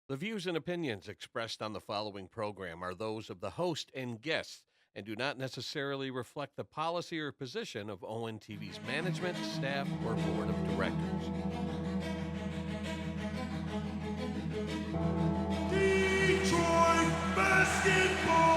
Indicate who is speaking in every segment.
Speaker 1: The views and opinions expressed on the following program are those of the host and guests and do not necessarily reflect the policy or position of ONTV's management, staff, or board of directors.
Speaker 2: Detroit basketball.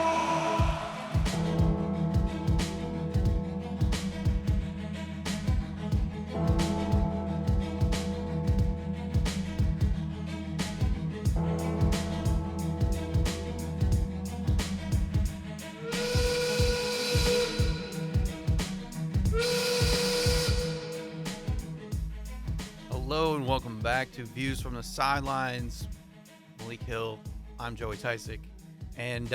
Speaker 3: Hello and welcome back to Views from the Sidelines. Malik Hill, I'm Joey Tysick, and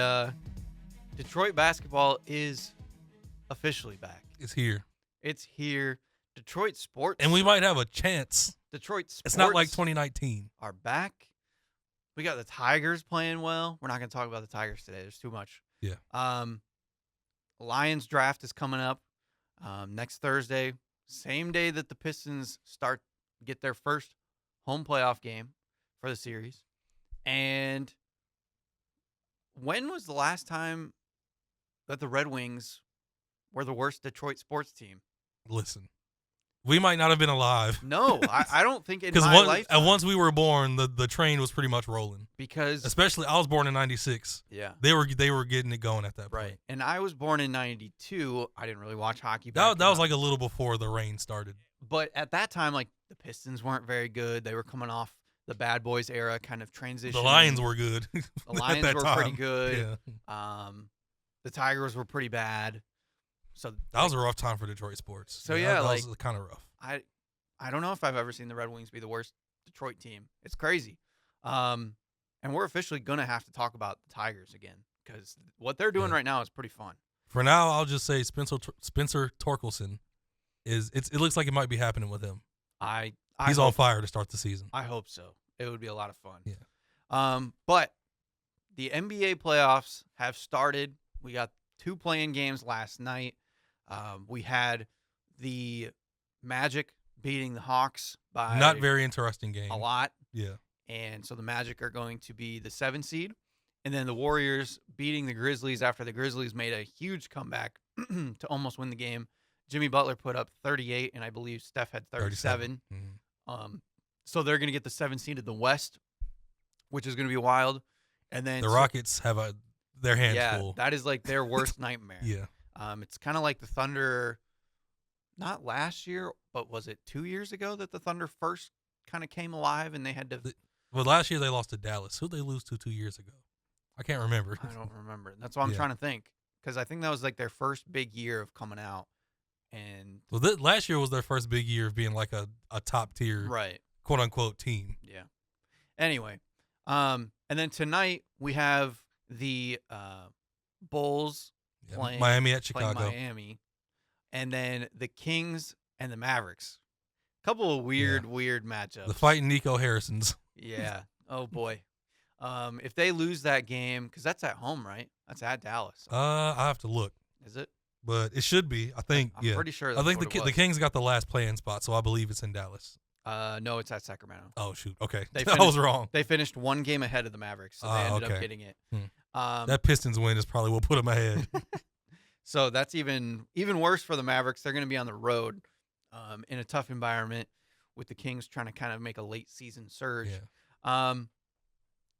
Speaker 3: Detroit basketball is officially back.
Speaker 4: It's here.
Speaker 3: It's here. Detroit sports.
Speaker 4: And we might have a chance.
Speaker 3: Detroit sports.
Speaker 4: It's not like 2019.
Speaker 3: Are back. We got the Tigers playing well. We're not going to talk about the Tigers today. There's too much.
Speaker 4: Yeah.
Speaker 3: Lions draft is coming up next Thursday, same day that the Pistons get their first home playoff game for the series. And when was the last time that the Red Wings were the worst Detroit sports team?
Speaker 4: Listen, we might not have been alive.
Speaker 3: No, I don't think in my lifetime.
Speaker 4: Once we were born, the train was pretty much rolling.
Speaker 3: Because
Speaker 4: especially, I was born in '96.
Speaker 3: Yeah,
Speaker 4: they were getting it going at that point.
Speaker 3: Right, and I was born in '92. I didn't really watch hockey.
Speaker 4: That was like a little before the rain started.
Speaker 3: But at that time, like the Pistons weren't very good. They were coming off the Bad Boys era, kind of transition.
Speaker 4: The Lions were good.
Speaker 3: The Lions were pretty good.
Speaker 4: Yeah.
Speaker 3: The Tigers were pretty bad. So
Speaker 4: that was a rough time for Detroit sports.
Speaker 3: So
Speaker 4: that
Speaker 3: was
Speaker 4: kind of rough.
Speaker 3: I don't know if I've ever seen the Red Wings be the worst Detroit team. It's crazy. And we're officially gonna have to talk about the Tigers again because what they're doing right now is pretty fun.
Speaker 4: For now, I'll just say Spencer Torkelson it looks like it might be happening with him. He's on fire to start the season.
Speaker 3: I hope so. It would be a lot of fun.
Speaker 4: Yeah.
Speaker 3: But the NBA playoffs have started. We got 2 play-in games last night. We had the Magic beating the Hawks by
Speaker 4: not very interesting game.
Speaker 3: A lot.
Speaker 4: Yeah.
Speaker 3: And so the Magic are going to be the 7 seed. And then the Warriors beating the Grizzlies after the Grizzlies made a huge comeback to almost win the game. Jimmy Butler put up 38, and I believe Steph had 37.
Speaker 4: Mm-hmm.
Speaker 3: So they're going to get the 7 seed in the West, which is going to be wild. And then
Speaker 4: the Rockets have their hands full.
Speaker 3: That is like their worst nightmare.
Speaker 4: Yeah.
Speaker 3: It's kind of like the Thunder, not last year, but was it 2 years ago that the Thunder first kind of came alive and they had to.
Speaker 4: Well, last year they lost to Dallas. Who'd they lose to 2 years ago? I can't remember.
Speaker 3: I don't remember. That's what I'm trying to think because I think that was like their first big year of coming out. And
Speaker 4: last year was their first big year of being like a top tier, quote unquote team.
Speaker 3: Yeah. Anyway, and then tonight we have the Bulls playing
Speaker 4: Miami at Chicago.
Speaker 3: Miami, and then the Kings and the Mavericks. A couple of weird matchups.
Speaker 4: The fighting Nico Harrisons.
Speaker 3: Yeah. Oh boy. If they lose that game, because that's at home, right? That's at Dallas.
Speaker 4: I have to look.
Speaker 3: Is it?
Speaker 4: But it should be. I think.
Speaker 3: I'm pretty sure.
Speaker 4: I think the Kings got the last play-in spot, so I believe it's in Dallas.
Speaker 3: No, it's at Sacramento.
Speaker 4: Oh shoot. Okay,
Speaker 3: I
Speaker 4: was wrong.
Speaker 3: They finished 1 game ahead of the Mavericks, so they ended up getting it.
Speaker 4: That Pistons win is probably what put them ahead.
Speaker 3: So that's even worse for the Mavericks. They're going to be on the road, in a tough environment, with the Kings trying to kind of make a late season surge.
Speaker 4: Yeah.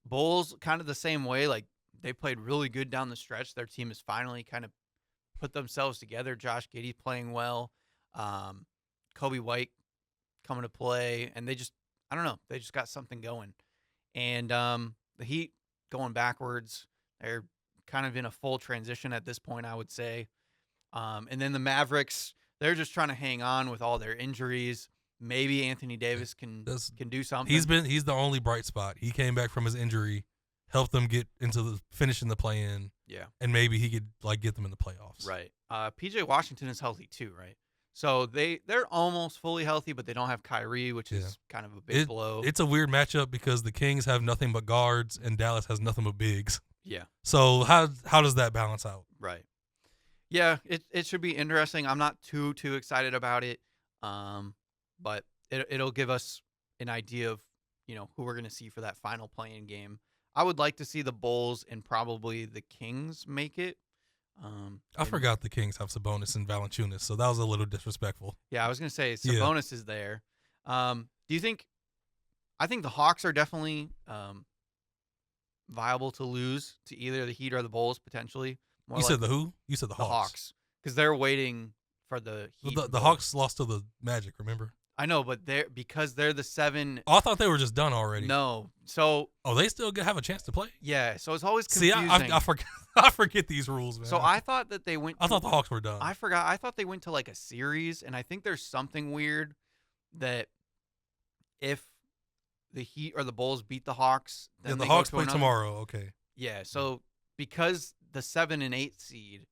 Speaker 3: Bulls kind of the same way. Like they played really good down the stretch. Their team has finally kind of put themselves together. Josh Giddey playing well. Kobe White coming to play, and they just got something going. And the Heat going backwards. They're kind of in a full transition at this point, I would say. And then the Mavericks, they're just trying to hang on with all their injuries. Maybe Anthony Davis can do something.
Speaker 4: He's the only bright spot. He came back from his injury, helped them get into finishing the play-in.
Speaker 3: Yeah.
Speaker 4: And maybe he could get them in the playoffs.
Speaker 3: Right. PJ Washington is healthy too, right? So they're almost fully healthy, but they don't have Kyrie, which is kind of a big blow.
Speaker 4: It's a weird matchup because the Kings have nothing but guards and Dallas has nothing but bigs.
Speaker 3: Yeah.
Speaker 4: So how does that balance out?
Speaker 3: Right. Yeah, it should be interesting. I'm not too excited about it, but it'll give us an idea of who we're going to see for that final play-in game. I would like to see the Bulls and probably the Kings make it.
Speaker 4: I forgot the Kings have Sabonis and Valanciunas, so that was a little disrespectful.
Speaker 3: Yeah, I was going to say Sabonis is there. Do you think – I think the Hawks are definitely viable to lose to either the Heat or the Bulls potentially.
Speaker 4: You said the who? You said the Hawks.
Speaker 3: The Hawks. Because they're waiting for the Heat.
Speaker 4: The Hawks lost to the Magic, remember?
Speaker 3: I know, but because they're the 7.
Speaker 4: Oh, I thought they were just done already.
Speaker 3: No. So.
Speaker 4: Oh, they still have a chance to play?
Speaker 3: Yeah. So it's always confusing.
Speaker 4: See, I forget. I forget these rules, man.
Speaker 3: So I thought that they went.
Speaker 4: I thought the Hawks were done.
Speaker 3: I forgot. I thought they went to like a series, and I think there's something weird that if the Heat or the Bulls beat the Hawks, then
Speaker 4: the Hawks play tomorrow. Okay.
Speaker 3: Yeah. So because the 7 and 8 seed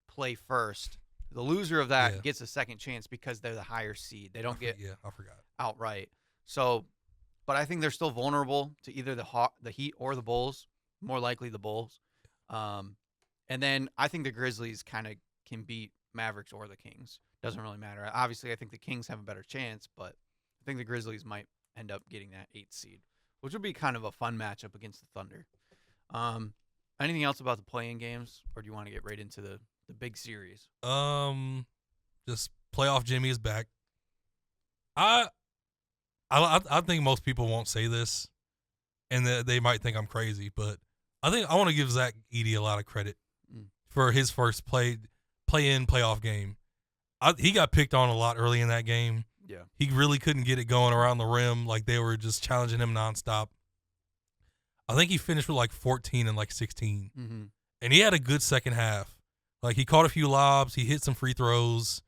Speaker 3: play first, the loser of that gets a second chance because they're the higher seed. They don't get
Speaker 4: I forgot
Speaker 3: outright. So, but I think they're still vulnerable to either the Heat or the Bulls. More likely the Bulls. And then I think the Grizzlies kind of can beat Mavericks or the Kings. Doesn't really matter. Obviously, I think the Kings have a better chance, but I think the Grizzlies might end up getting that 8th seed, which would be kind of a fun matchup against the Thunder. Anything else about the play-in games, or do you want to get right into the big series?
Speaker 4: Just playoff Jimmy is back. I think most people won't say this, and they might think I'm crazy, but I think I want to give Zach Edey a lot of credit for his first play-in playoff game. He got picked on a lot early in that game.
Speaker 3: Yeah,
Speaker 4: he really couldn't get it going around the rim. Like, they were just challenging him nonstop. I think he finished with like 14 and like 16, and he had a good second half. Like, he caught a few lobs, he hit some free throws.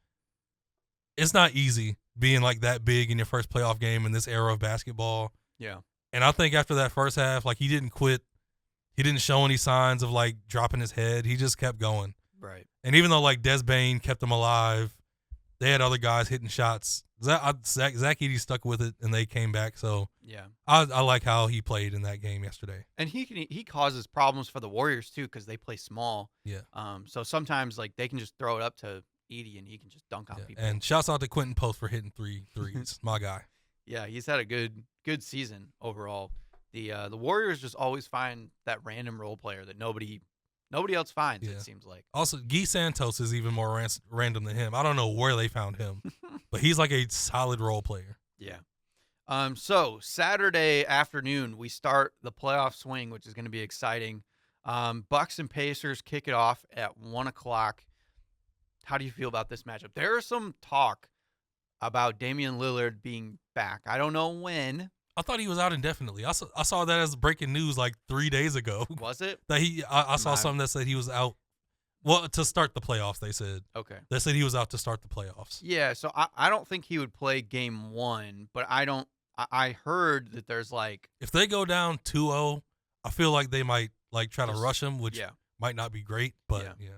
Speaker 4: It's not easy being like that big in your first playoff game in this era of basketball.
Speaker 3: Yeah,
Speaker 4: and I think after that first half, like, he didn't quit. He didn't show any signs of like dropping his head. He just kept going.
Speaker 3: Right.
Speaker 4: And even though like Des Bane kept him alive, they had other guys hitting shots. Zach Edey stuck with it, and they came back. So
Speaker 3: yeah,
Speaker 4: I like how he played in that game yesterday.
Speaker 3: And he causes problems for the Warriors too because they play small.
Speaker 4: Yeah.
Speaker 3: So sometimes like they can just throw it up to Edey and he can just dunk on people.
Speaker 4: And shouts out to Quentin Post for hitting 3 threes. My guy.
Speaker 3: Yeah, he's had a good season overall. The Warriors just always find that random role player that nobody else finds. It seems like. Also,
Speaker 4: Guy Santos is even more random than him. I don't know where they found him, but he's like a solid role player.
Speaker 3: Yeah. So Saturday afternoon we start the playoff swing, which is going to be exciting. Bucks and Pacers kick it off at 1:00. How do you feel about this matchup? There is some talk about Damian Lillard being back. I don't know when.
Speaker 4: I thought he was out indefinitely. I saw that as breaking news like 3 days ago.
Speaker 3: Was it?
Speaker 4: That I saw something that said he was out. Well, to start the playoffs, they said.
Speaker 3: Okay.
Speaker 4: They said he was out to start the playoffs.
Speaker 3: Yeah, so I don't think he would play game 1, but I heard that there's like,
Speaker 4: if they go down 2-0, I feel like they might like try to rush him, which might not be great, but yeah.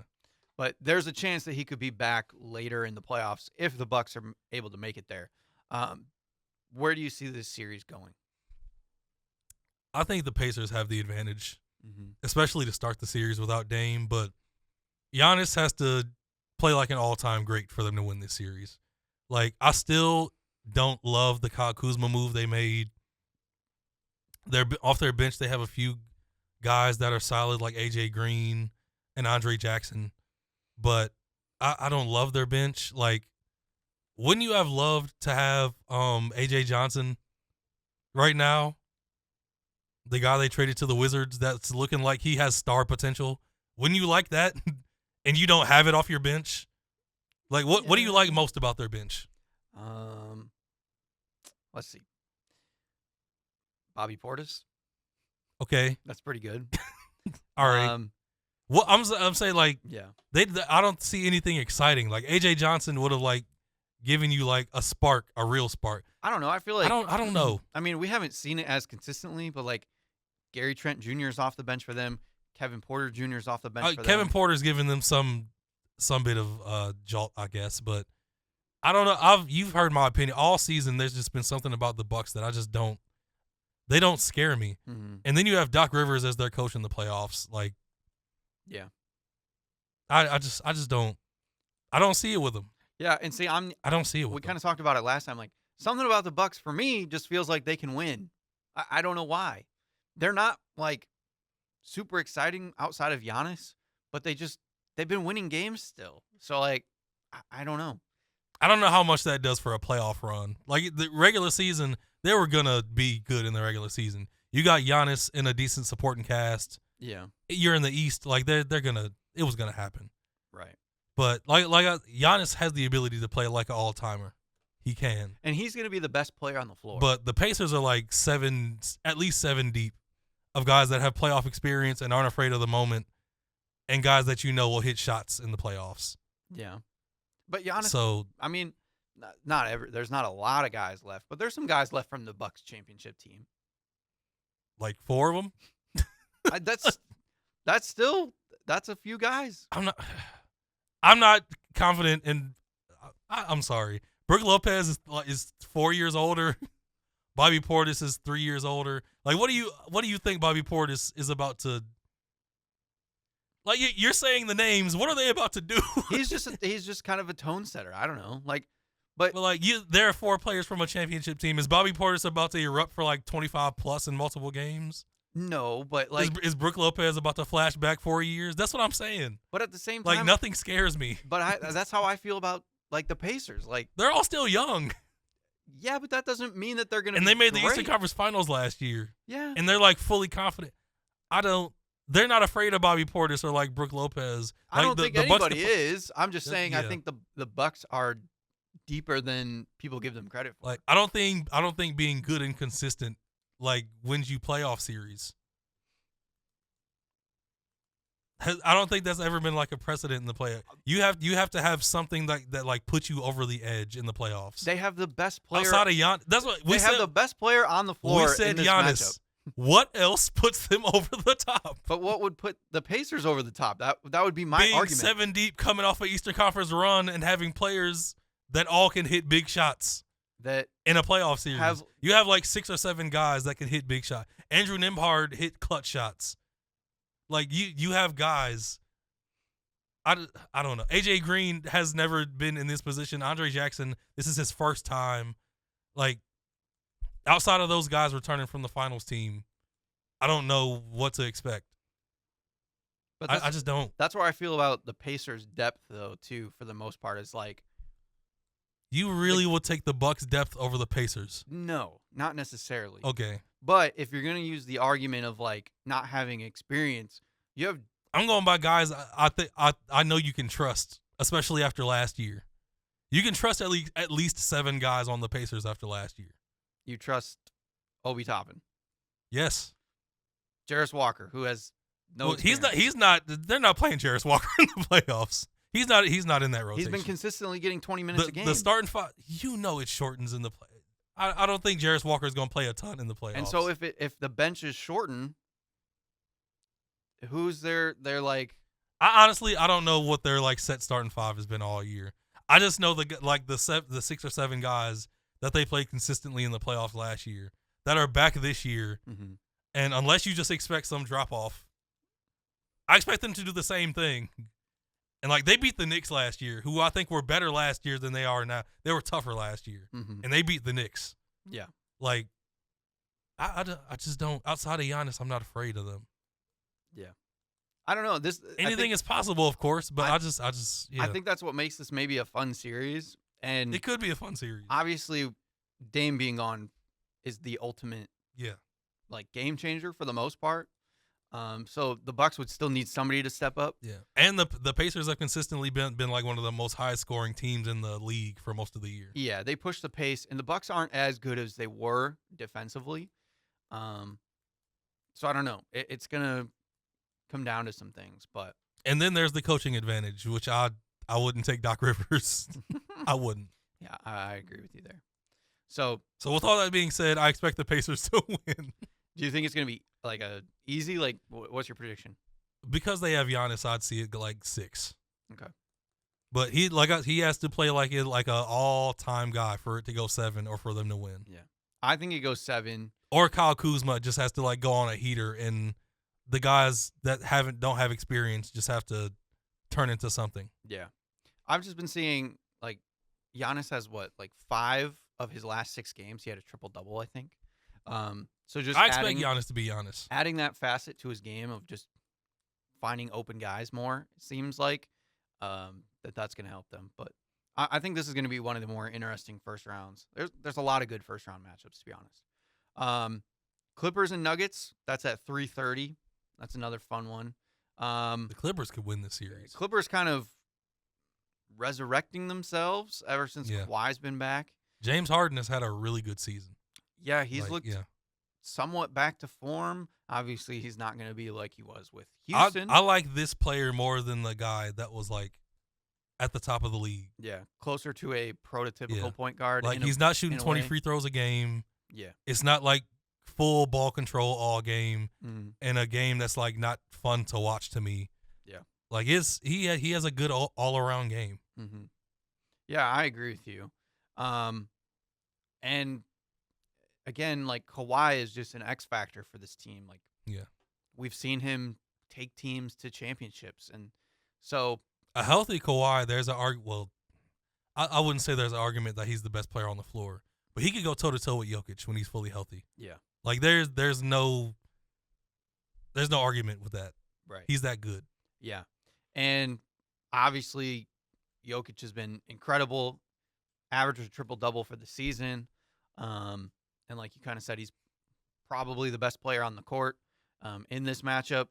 Speaker 3: But there's a chance that he could be back later in the playoffs if the Bucks are able to make it there. Where do you see this series going?
Speaker 4: I think the Pacers have the advantage, especially to start the series without Dame. But Giannis has to play like an all-time great for them to win this series. Like, I still don't love the Kyle Kuzma move they made. Off their bench, they have a few guys that are solid, like AJ Green and Andre Jackson. But I don't love their bench. Like, wouldn't you have loved to have AJ Johnson right now? The guy they traded to the Wizards that's looking like he has star potential. Wouldn't you like that? And you don't have it off your bench? Like, what do you like most about their bench?
Speaker 3: Let's see. Bobby Portis.
Speaker 4: Okay.
Speaker 3: That's pretty good.
Speaker 4: All right. Well, I'm saying, like, I don't see anything exciting. Like, AJ Johnson would have like given you like a real spark.
Speaker 3: I don't know. I feel like
Speaker 4: I don't know.
Speaker 3: I mean, we haven't seen it as consistently, but like Gary Trent Jr. is off the bench for them. Kevin Porter Jr. is off the bench for them.
Speaker 4: Kevin Porter's giving them some bit of jolt, I guess, but I don't know. You've heard my opinion all season. There's just been something about the Bucks that I just don't. They don't scare me. And then you have Doc Rivers as their coach in the playoffs. Like,
Speaker 3: yeah,
Speaker 4: I just don't. I don't see it with them.
Speaker 3: Yeah, and see,
Speaker 4: I don't see it with
Speaker 3: we
Speaker 4: them.
Speaker 3: kind of talked about it last time. Like, something about the Bucks for me just feels like they can win I don't know why. They're not like super exciting outside of Giannis, but they've been winning games still. So like, I don't know.
Speaker 4: I don't know how much that does for a playoff run. Like the regular season, they were gonna be good in the regular season. You got Giannis in a decent supporting cast.
Speaker 3: Yeah.
Speaker 4: You're in the East, like they're gonna. It was gonna happen.
Speaker 3: Right.
Speaker 4: But Giannis has the ability to play like an all timer. He can.
Speaker 3: And he's going to be the best player on the floor.
Speaker 4: But the Pacers are like at least seven deep of guys that have playoff experience and aren't afraid of the moment, and guys that will hit shots in the playoffs.
Speaker 3: Yeah. But Giannis,
Speaker 4: So
Speaker 3: I mean, there's not a lot of guys left, but there's some guys left from the Bucks championship team.
Speaker 4: like 4 of them.
Speaker 3: That's a few guys.
Speaker 4: I'm not confident in. I'm sorry. Brook Lopez is 4 years older. Bobby Portis is 3 years older. Like, what do you think Bobby Portis is about to? Like, you're saying the names. What are they about to do?
Speaker 3: He's just kind of a tone setter. I don't know. Like, but
Speaker 4: there are 4 players from a championship team. Is Bobby Portis about to erupt for like 25 plus in multiple games?
Speaker 3: No, but like,
Speaker 4: is Brook Lopez about to flash back 4 years? That's what I'm saying.
Speaker 3: But at the same time,
Speaker 4: Like, nothing scares me.
Speaker 3: But that's how I feel about like the Pacers. Like,
Speaker 4: They're all still young.
Speaker 3: yeah, but that doesn't mean that they're gonna.
Speaker 4: And
Speaker 3: be
Speaker 4: they made the
Speaker 3: great.
Speaker 4: Eastern Conference Finals last year.
Speaker 3: Yeah,
Speaker 4: And they're like fully confident. They're not afraid of Bobby Portis or like Brook Lopez.
Speaker 3: I don't think
Speaker 4: the Bucks
Speaker 3: anybody is. I'm just saying I
Speaker 4: Yeah.
Speaker 3: think the Bucks are deeper than people give them credit for.
Speaker 4: Like, I don't think being good and consistent like wins you playoff series. I don't think that's ever been like a precedent in the playoff. You have to have something that like puts you over the edge in the playoffs.
Speaker 3: They have the best player.
Speaker 4: Outside of Giannis, that's what we
Speaker 3: They
Speaker 4: said.
Speaker 3: have the best player on the floor.
Speaker 4: We said
Speaker 3: in this
Speaker 4: Giannis.
Speaker 3: matchup.
Speaker 4: What else puts them over the top?
Speaker 3: But what would put the Pacers over the top? That would be my
Speaker 4: Being
Speaker 3: argument.
Speaker 4: 7 deep, coming off an Eastern Conference run, and having players that all can hit big shots
Speaker 3: That
Speaker 4: in a playoff series.
Speaker 3: Have-
Speaker 4: You have like 6 or 7 guys that can hit big shots. Andrew Nembhard hit clutch shots. Like you have guys. I don't know. AJ Green has never been in this position. Andre Jackson, this is his first time. Like, outside of those guys returning from the finals team, I don't know what to expect.
Speaker 3: but
Speaker 4: I just don't.
Speaker 3: that's where I feel about the Pacers' depth, though, too. For the most part, is like
Speaker 4: You really will take the Bucks' depth over the Pacers.
Speaker 3: no, not necessarily.
Speaker 4: Okay.
Speaker 3: But if you're gonna use the argument of like not having experience, you have
Speaker 4: I'm going by guys I know you can trust, especially after last year. You can trust at least 7 guys on the Pacers after last year.
Speaker 3: you trust Obi Toppin,
Speaker 4: Yes.
Speaker 3: Jarris Walker, who has no.
Speaker 4: Well,
Speaker 3: experience.
Speaker 4: he's not. They're not playing Jarris Walker in the playoffs. He's not in that rotation.
Speaker 3: He's been consistently getting 20 minutes a game.
Speaker 4: The starting 5, it shortens in the play. I don't think Jarris Walker is going to play a ton in the playoffs.
Speaker 3: And so if the bench is shortened, who's they're like
Speaker 4: I don't know what their like set starting 5 has been all year. I just know the 6 or 7 guys that they played consistently in the playoffs last year that are back this year.
Speaker 3: mm-hmm.
Speaker 4: And unless you just expect some drop off, I expect them to do the same thing. And like they beat the Knicks last year, who I think were better last year than they are now. They were tougher last year,
Speaker 3: Mm-hmm.
Speaker 4: and they beat the Knicks.
Speaker 3: Yeah.
Speaker 4: Like, I just don't. Outside of Giannis, I'm not afraid of them.
Speaker 3: Yeah. I don't know.
Speaker 4: Anything is possible, of course, but I just yeah.
Speaker 3: I think that's what makes this maybe a fun series. And
Speaker 4: it could be a fun series.
Speaker 3: obviously, Dame being on is the ultimate
Speaker 4: Yeah.
Speaker 3: like game changer for the most part. So the Bucks would still need somebody to step up.
Speaker 4: Yeah. And the Pacers have consistently been like one of the most high scoring teams in the league for most of the year.
Speaker 3: Yeah, they push the pace, and the Bucks aren't as good as they were defensively. So I don't know. It's gonna come down to some things, but
Speaker 4: And then there's the coaching advantage, which I wouldn't take Doc Rivers. I wouldn't.
Speaker 3: yeah, I agree with you there. So
Speaker 4: So with all that being said, I expect the Pacers to win.
Speaker 3: do you think it's gonna be like a easy? Like, what's your prediction?
Speaker 4: Because they have Giannis, I'd see it like 6.
Speaker 3: Okay.
Speaker 4: But he has to play like a all-time guy for it to go 7 or for them to win.
Speaker 3: Yeah, I think it goes 7.
Speaker 4: Or Kyle Kuzma just has to like go on a heater, and the guys that don't have experience just have to turn into something.
Speaker 3: Yeah, I've just been seeing like Giannis has like 5 of his last 6 games. He had a triple double, I think. So just
Speaker 4: I expect Giannis to be Giannis.
Speaker 3: adding that facet to his game of just finding that facet to his game of just finding open guys more, it seems like that's going to help them. But I think this is going to be one of the more interesting first rounds. There's a lot of good first round matchups, to be honest. Clippers and Nuggets, that's at 3:30. That's another fun one.
Speaker 4: The Clippers could win this series.
Speaker 3: Clippers kind of resurrecting themselves ever since Kawhi's been back.
Speaker 4: James Harden has had a really good season.
Speaker 3: Yeah, he's looked somewhat back to form. Obviously, he's not going to be like he was with Houston.
Speaker 4: I like this player more than the guy that was like at the top of the league.
Speaker 3: Yeah, closer to a prototypical point guard.
Speaker 4: Like he's not shooting 20 free throws a game.
Speaker 3: Yeah.
Speaker 4: It's not like full ball control all game in a game that's like not fun to watch to me.
Speaker 3: Yeah.
Speaker 4: Like he has a good all around game.
Speaker 3: Mm-hmm. Yeah, I agree with you. And again, like Kawhi is just an X factor for this team. Like we've seen him take teams to championships, and so
Speaker 4: a healthy Kawhi, there's I wouldn't say there's an argument that he's the best player on the floor, but he could go toe to toe with Jokic when he's fully healthy.
Speaker 3: Yeah.
Speaker 4: Like there's no argument with that.
Speaker 3: Right.
Speaker 4: He's that good.
Speaker 3: Yeah. And obviously Jokic has been incredible. Averaged a triple-double for the season. And like you kind of said, he's probably the best player on the court in this matchup.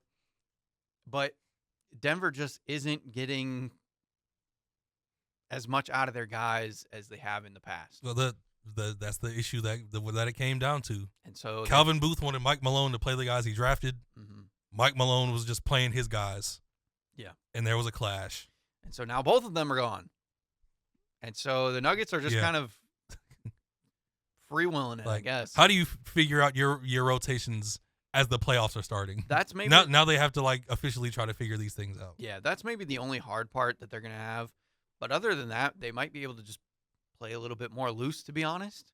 Speaker 3: But Denver just isn't getting as much out of their guys as they have in the past.
Speaker 4: Well, that's the issue that it came down to.
Speaker 3: And so
Speaker 4: Calvin Booth wanted Mike Malone to play the guys he drafted.
Speaker 3: Mm-hmm.
Speaker 4: Mike Malone was just playing his guys.
Speaker 3: Yeah.
Speaker 4: And there was a clash.
Speaker 3: And so now both of them are gone. And so the Nuggets are just kind of freewheeling it, I guess.
Speaker 4: How do you figure out your rotations as the playoffs are starting?
Speaker 3: That's maybe
Speaker 4: now they have to like officially try to figure these things out.
Speaker 3: Yeah, that's maybe the only hard part that they're going to have. But other than that, they might be able to just play a little bit more loose, to be honest.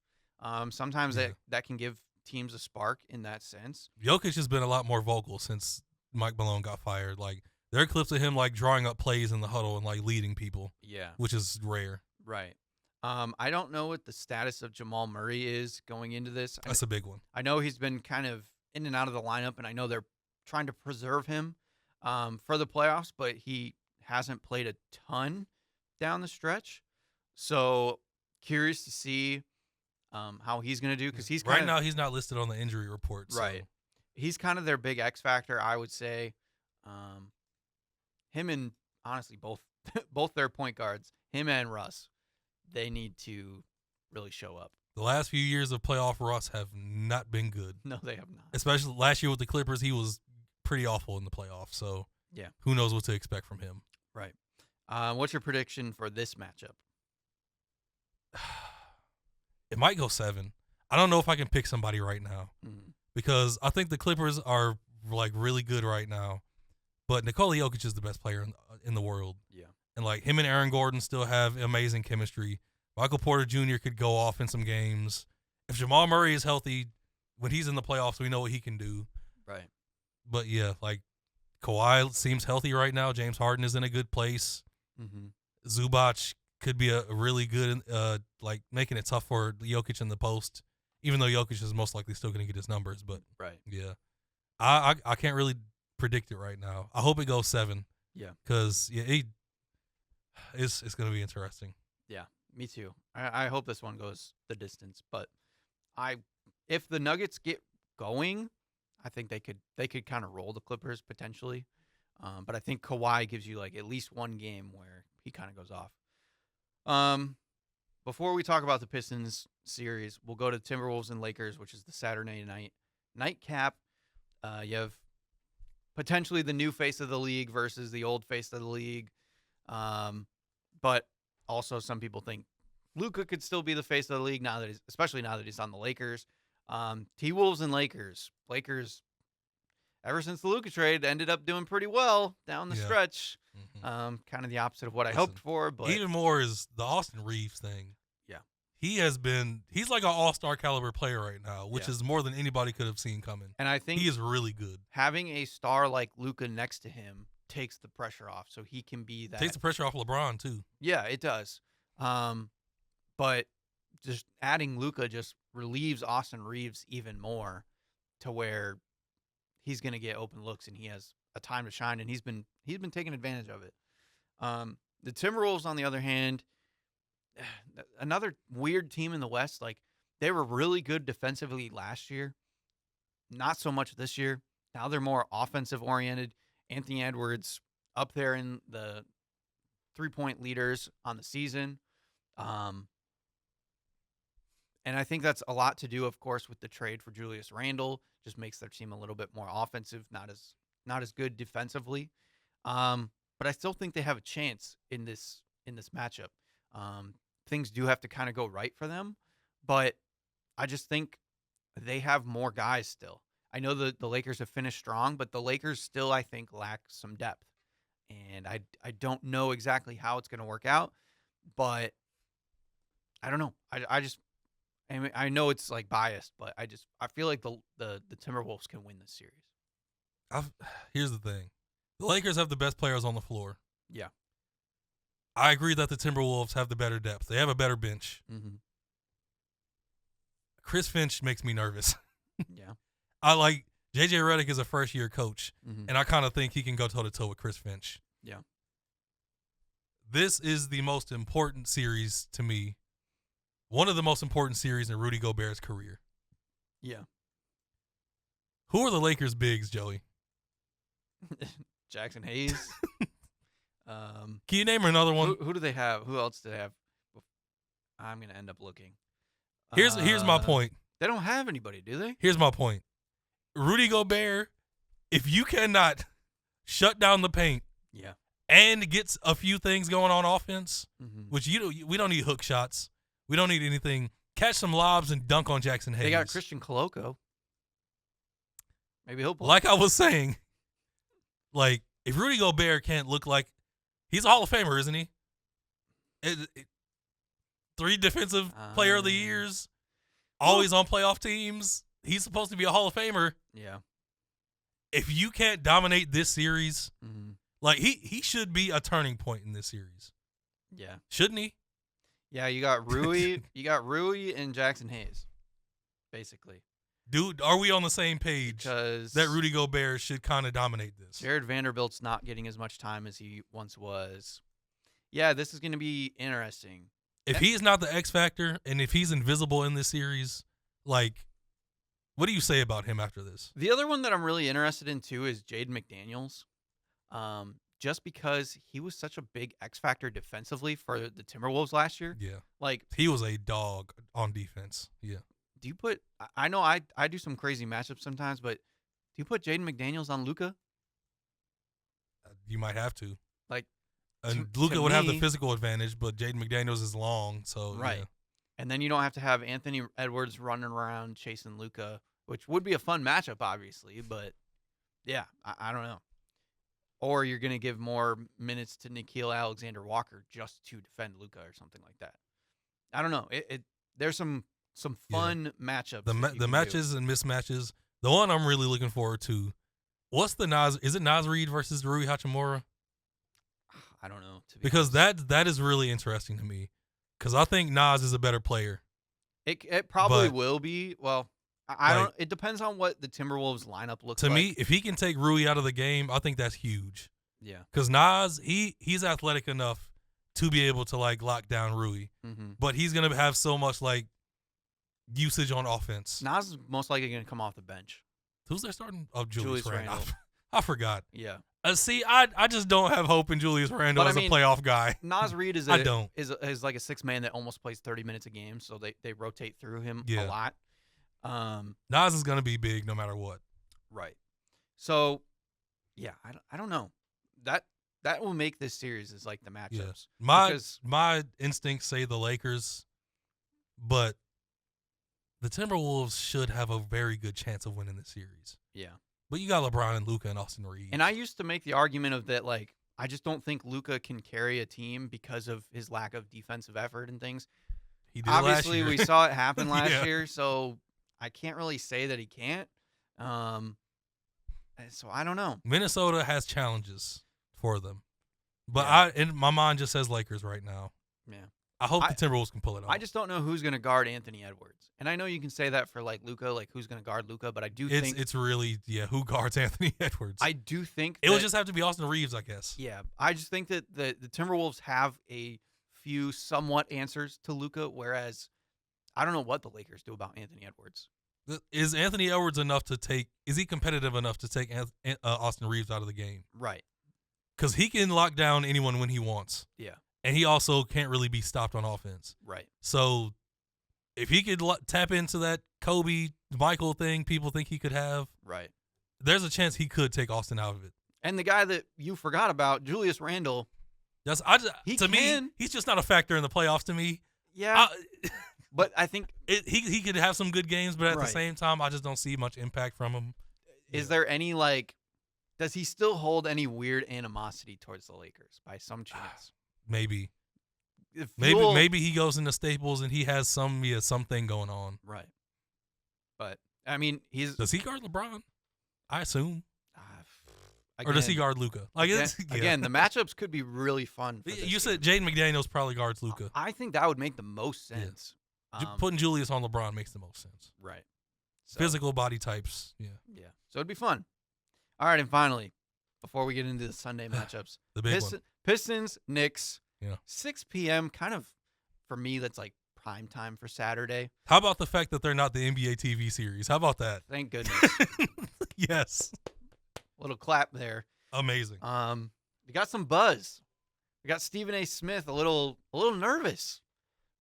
Speaker 3: Sometimes that can give teams a spark in that sense.
Speaker 4: Jokic has been a lot more vocal since Mike Malone got fired. Like there are clips of him like drawing up plays in the huddle and like leading people.
Speaker 3: Yeah,
Speaker 4: which is rare.
Speaker 3: Right. I don't know what the status of Jamal Murray is going into this.
Speaker 4: That's a big one.
Speaker 3: I know he's been kind of in and out of the lineup, and I know they're trying to preserve him for the playoffs, but he hasn't played a ton down the stretch. So curious to see how he's going to do because he's
Speaker 4: now he's not listed on the injury report.
Speaker 3: Right.
Speaker 4: So.
Speaker 3: He's kind of their big X factor, I would say. Him and honestly both their point guards, him and Russ, they need to really show up.
Speaker 4: The last few years of playoff Russ have not been good.
Speaker 3: No, they have not.
Speaker 4: Especially last year with the Clippers, he was pretty awful in the playoffs. So
Speaker 3: yeah,
Speaker 4: who knows what to expect from him?
Speaker 3: Right. What's your prediction for this matchup?
Speaker 4: It might go 7. I don't know if I can pick somebody right now because I think the Clippers are like really good right now, but Nikola Jokic is the best player in the world.
Speaker 3: Yeah.
Speaker 4: And like him and Aaron Gordon still have amazing chemistry. Michael Porter Jr. could go off in some games. If Jamal Murray is healthy, when he's in the playoffs, we know what he can do.
Speaker 3: Right.
Speaker 4: But yeah, like Kawhi seems healthy right now. James Harden is in a good place.
Speaker 3: Mm-hmm.
Speaker 4: Zubac could be a really good, like making it tough for Jokic in the post, even though Jokic is most likely still going to get his numbers. But
Speaker 3: right.
Speaker 4: Yeah, I can't really predict it right now. I hope it goes 7.
Speaker 3: Yeah.
Speaker 4: Because it's going to be interesting.
Speaker 3: Yeah, me too. I hope this one goes the distance. But if the Nuggets get going, I think they could kind of roll the Clippers potentially. But I think Kawhi gives you like at least one game where he kind of goes off. Before we talk about the Pistons series, we'll go to Timberwolves and Lakers, which is the Saturday night nightcap. You have potentially the new face of the league versus the old face of the league. But also some people think Luka could still be the face of the league especially now that he's on the Lakers. T-Wolves and Lakers. Lakers, ever since the Luka trade, ended up doing pretty well down the stretch. Mm-hmm. Kind of the opposite of what I hoped for. But
Speaker 4: even more is the Austin Reeves thing.
Speaker 3: Yeah.
Speaker 4: He's like an all-star caliber player right now, which is more than anybody could have seen coming.
Speaker 3: And I think
Speaker 4: he is really good.
Speaker 3: Having a star like Luka next to him takes the pressure off, so he can be that.
Speaker 4: Takes the pressure off LeBron too.
Speaker 3: Yeah, it does. But just adding Luka just relieves Austin Reeves even more. to where he's going to get open looks and he has a time to shine, and he's been taking advantage of it. The Timberwolves, on the other hand, another weird team in the West. Like, they were really good defensively last year. Not so much this year. Now they're more offensive oriented. Anthony Edwards up there in the 3-point leaders on the season. And I think that's a lot to do, of course, with the trade for Julius Randle. Just makes their team a little bit more offensive, not as good defensively. But I still think they have a chance in this matchup. Things do have to kind of go right for them, but I just think they have more guys still. I know the Lakers have finished strong, but the Lakers still, I think, lack some depth. And I don't know exactly how it's going to work out, but I don't know. I know it's like biased, but I feel like the Timberwolves can win this series.
Speaker 4: Here's the thing. The Lakers have the best players on the floor.
Speaker 3: Yeah.
Speaker 4: I agree that the Timberwolves have the better depth. They have a better bench.
Speaker 3: Mm-hmm.
Speaker 4: Chris Finch makes me nervous.
Speaker 3: Yeah.
Speaker 4: I like J.J. Redick is a first-year coach,
Speaker 3: Mm-hmm.
Speaker 4: and I kind of think he can go toe-to-toe with Chris Finch.
Speaker 3: Yeah.
Speaker 4: This is the most important series to me. One of the most important series in Rudy Gobert's career.
Speaker 3: Yeah.
Speaker 4: Who are the Lakers' bigs, Joey?
Speaker 3: Jackson Hayes.
Speaker 4: Can you name another one?
Speaker 3: Who do they have? Who else do they have? I'm going to end up looking.
Speaker 4: Here's my point.
Speaker 3: They don't have anybody, do they?
Speaker 4: Here's my point. Rudy Gobert, if you cannot shut down the paint,
Speaker 3: Yeah.
Speaker 4: and gets a few things going on offense,
Speaker 3: Mm-hmm.
Speaker 4: which we don't need hook shots. We don't need anything. Catch some lobs and dunk on Jackson Hayes.
Speaker 3: They got Christian Coloco. Maybe he'll play.
Speaker 4: Like I was saying, like if Rudy Gobert can't look like he's a Hall of Famer, isn't he? 3 defensive player of the years, always on playoff teams. He's supposed to be a Hall of Famer.
Speaker 3: Yeah.
Speaker 4: If you can't dominate this series,
Speaker 3: Mm-hmm.
Speaker 4: like he should be a turning point in this series.
Speaker 3: Yeah.
Speaker 4: Shouldn't he?
Speaker 3: Yeah, you got Rui. You got Rui and Jackson Hayes, basically.
Speaker 4: Dude, are we on the same page
Speaker 3: Because
Speaker 4: that Rudy Gobert should kind of dominate this?
Speaker 3: Jared Vanderbilt's not getting as much time as he once was. Yeah, this is going to be interesting.
Speaker 4: If he's not the X factor and if he's invisible in this series, like, what do you say about him after this?
Speaker 3: The other one that I'm really interested in, too, is Jaden McDaniels. Just because he was such a big X factor defensively for the Timberwolves last year.
Speaker 4: Yeah.
Speaker 3: Like,
Speaker 4: He was a dog on defense. Yeah.
Speaker 3: do you put – I know I do some crazy matchups sometimes, but do you put Jaden McDaniels on Luka?
Speaker 4: You might have to.
Speaker 3: Like,
Speaker 4: And
Speaker 3: to
Speaker 4: Luka would have the
Speaker 3: me-
Speaker 4: physical advantage, but Jaden McDaniels is long, so
Speaker 3: Right.
Speaker 4: yeah.
Speaker 3: And then you don't have to have Anthony Edwards running around chasing Luka, which would be a fun matchup, obviously. But, yeah, I don't know. Or you're going to give more minutes to Nickeil Alexander-Walker just to defend Luka or something like that. I don't know. There's some fun matchups.
Speaker 4: The
Speaker 3: that you can do.
Speaker 4: matches and mismatches. The one I'm really looking forward to, what's the Nas? Is it Nas Reed versus Rui Hachimura?
Speaker 3: I don't know. To be
Speaker 4: Because
Speaker 3: honest.
Speaker 4: that is really interesting to me. Because I think Nas is a better player.
Speaker 3: It probably
Speaker 4: but-
Speaker 3: will be. Well, I
Speaker 4: Like-
Speaker 3: don't. It depends on what the Timberwolves lineup looks
Speaker 4: To
Speaker 3: like.
Speaker 4: me, if he can take Rui out of the game, I think that's huge.
Speaker 3: Yeah.
Speaker 4: Because Nas, he's athletic enough to be able to like lock down Rui,
Speaker 3: Mm-hmm.
Speaker 4: but he's gonna have so much like usage on offense.
Speaker 3: Nas is most likely going to come off the bench.
Speaker 4: Who's there starting? Oh,
Speaker 3: Julius
Speaker 4: Julius Randle.
Speaker 3: Randle.
Speaker 4: I forgot.
Speaker 3: Yeah.
Speaker 4: See, I just don't have hope in Julius Randle
Speaker 3: But I
Speaker 4: as
Speaker 3: mean,
Speaker 4: a playoff guy.
Speaker 3: Nas Reed is
Speaker 4: I don't.
Speaker 3: is like a 6 man that almost plays 30 minutes a game, so they rotate through him
Speaker 4: Yeah.
Speaker 3: a lot.
Speaker 4: Nas is gonna be big no matter what.
Speaker 3: Right. So, yeah, I don't know. That will make this series is like the matchups. Because-
Speaker 4: My instincts say the Lakers, but the Timberwolves should have a very good chance of winning the series.
Speaker 3: Yeah.
Speaker 4: But you got LeBron and Luka and Austin Reeves.
Speaker 3: And I used to make the argument of that, like, I just don't think Luka can carry a team because of his lack of defensive effort and things.
Speaker 4: he did
Speaker 3: Obviously,
Speaker 4: last year.
Speaker 3: we saw it happen last
Speaker 4: Yeah.
Speaker 3: year, so I can't really say that he can't. And so I don't know.
Speaker 4: Minnesota has challenges for them, but
Speaker 3: Yeah.
Speaker 4: in my mind just says Lakers right now.
Speaker 3: Yeah.
Speaker 4: I hope the Timberwolves can pull it off.
Speaker 3: I just don't know who's going to guard Anthony Edwards. And I know you can say that for like Luka, like who's going to guard Luka, but I do think
Speaker 4: it's really who guards Anthony Edwards.
Speaker 3: I do think
Speaker 4: it would just have to be Austin Reeves, I guess.
Speaker 3: Yeah, I just think that the Timberwolves have a few somewhat answers to Luka, whereas I don't know what the Lakers do about Anthony Edwards.
Speaker 4: Is Anthony Edwards enough to take? Is he competitive enough to take Austin Reeves out of the game?
Speaker 3: Right.
Speaker 4: Because he can lock down anyone when he wants.
Speaker 3: Yeah.
Speaker 4: And he also can't really be stopped on offense.
Speaker 3: Right.
Speaker 4: So if he could tap into that Kobe Michael thing people think he could have,
Speaker 3: right,
Speaker 4: there's a chance he could take Austin out of it. And
Speaker 3: the guy that you forgot about, Julius Randle.
Speaker 4: To me, he's just not a factor in the playoffs to me.
Speaker 3: Yeah. But I think
Speaker 4: he could have some good games, but at the same time, I just don't see much impact from him.
Speaker 3: Is there any does he still hold any weird animosity towards the Lakers by some chance?
Speaker 4: Maybe he goes into Staples and he has something going on.
Speaker 3: Right. But I mean,
Speaker 4: does he guard LeBron? I assume.
Speaker 3: Again,
Speaker 4: or does he guard Luka?
Speaker 3: Again, the matchups could be really fun.
Speaker 4: You said Jaden McDaniels probably guards Luka.
Speaker 3: I think that would make the most sense.
Speaker 4: Putting Julius on LeBron makes the most sense.
Speaker 3: Right. So,
Speaker 4: physical body types. Yeah.
Speaker 3: Yeah. So it'd be fun. All right, and finally, before we get into the Sunday matchups,
Speaker 4: the big one.
Speaker 3: Pistons, Knicks.
Speaker 4: Yeah.
Speaker 3: 6 p.m. Kind of for me. That's like prime time for Saturday.
Speaker 4: How about the fact that they're not the NBA TV series? How about that?
Speaker 3: Thank goodness.
Speaker 4: Yes.
Speaker 3: Little clap there.
Speaker 4: Amazing.
Speaker 3: We got some buzz. We got Stephen A. Smith a little nervous.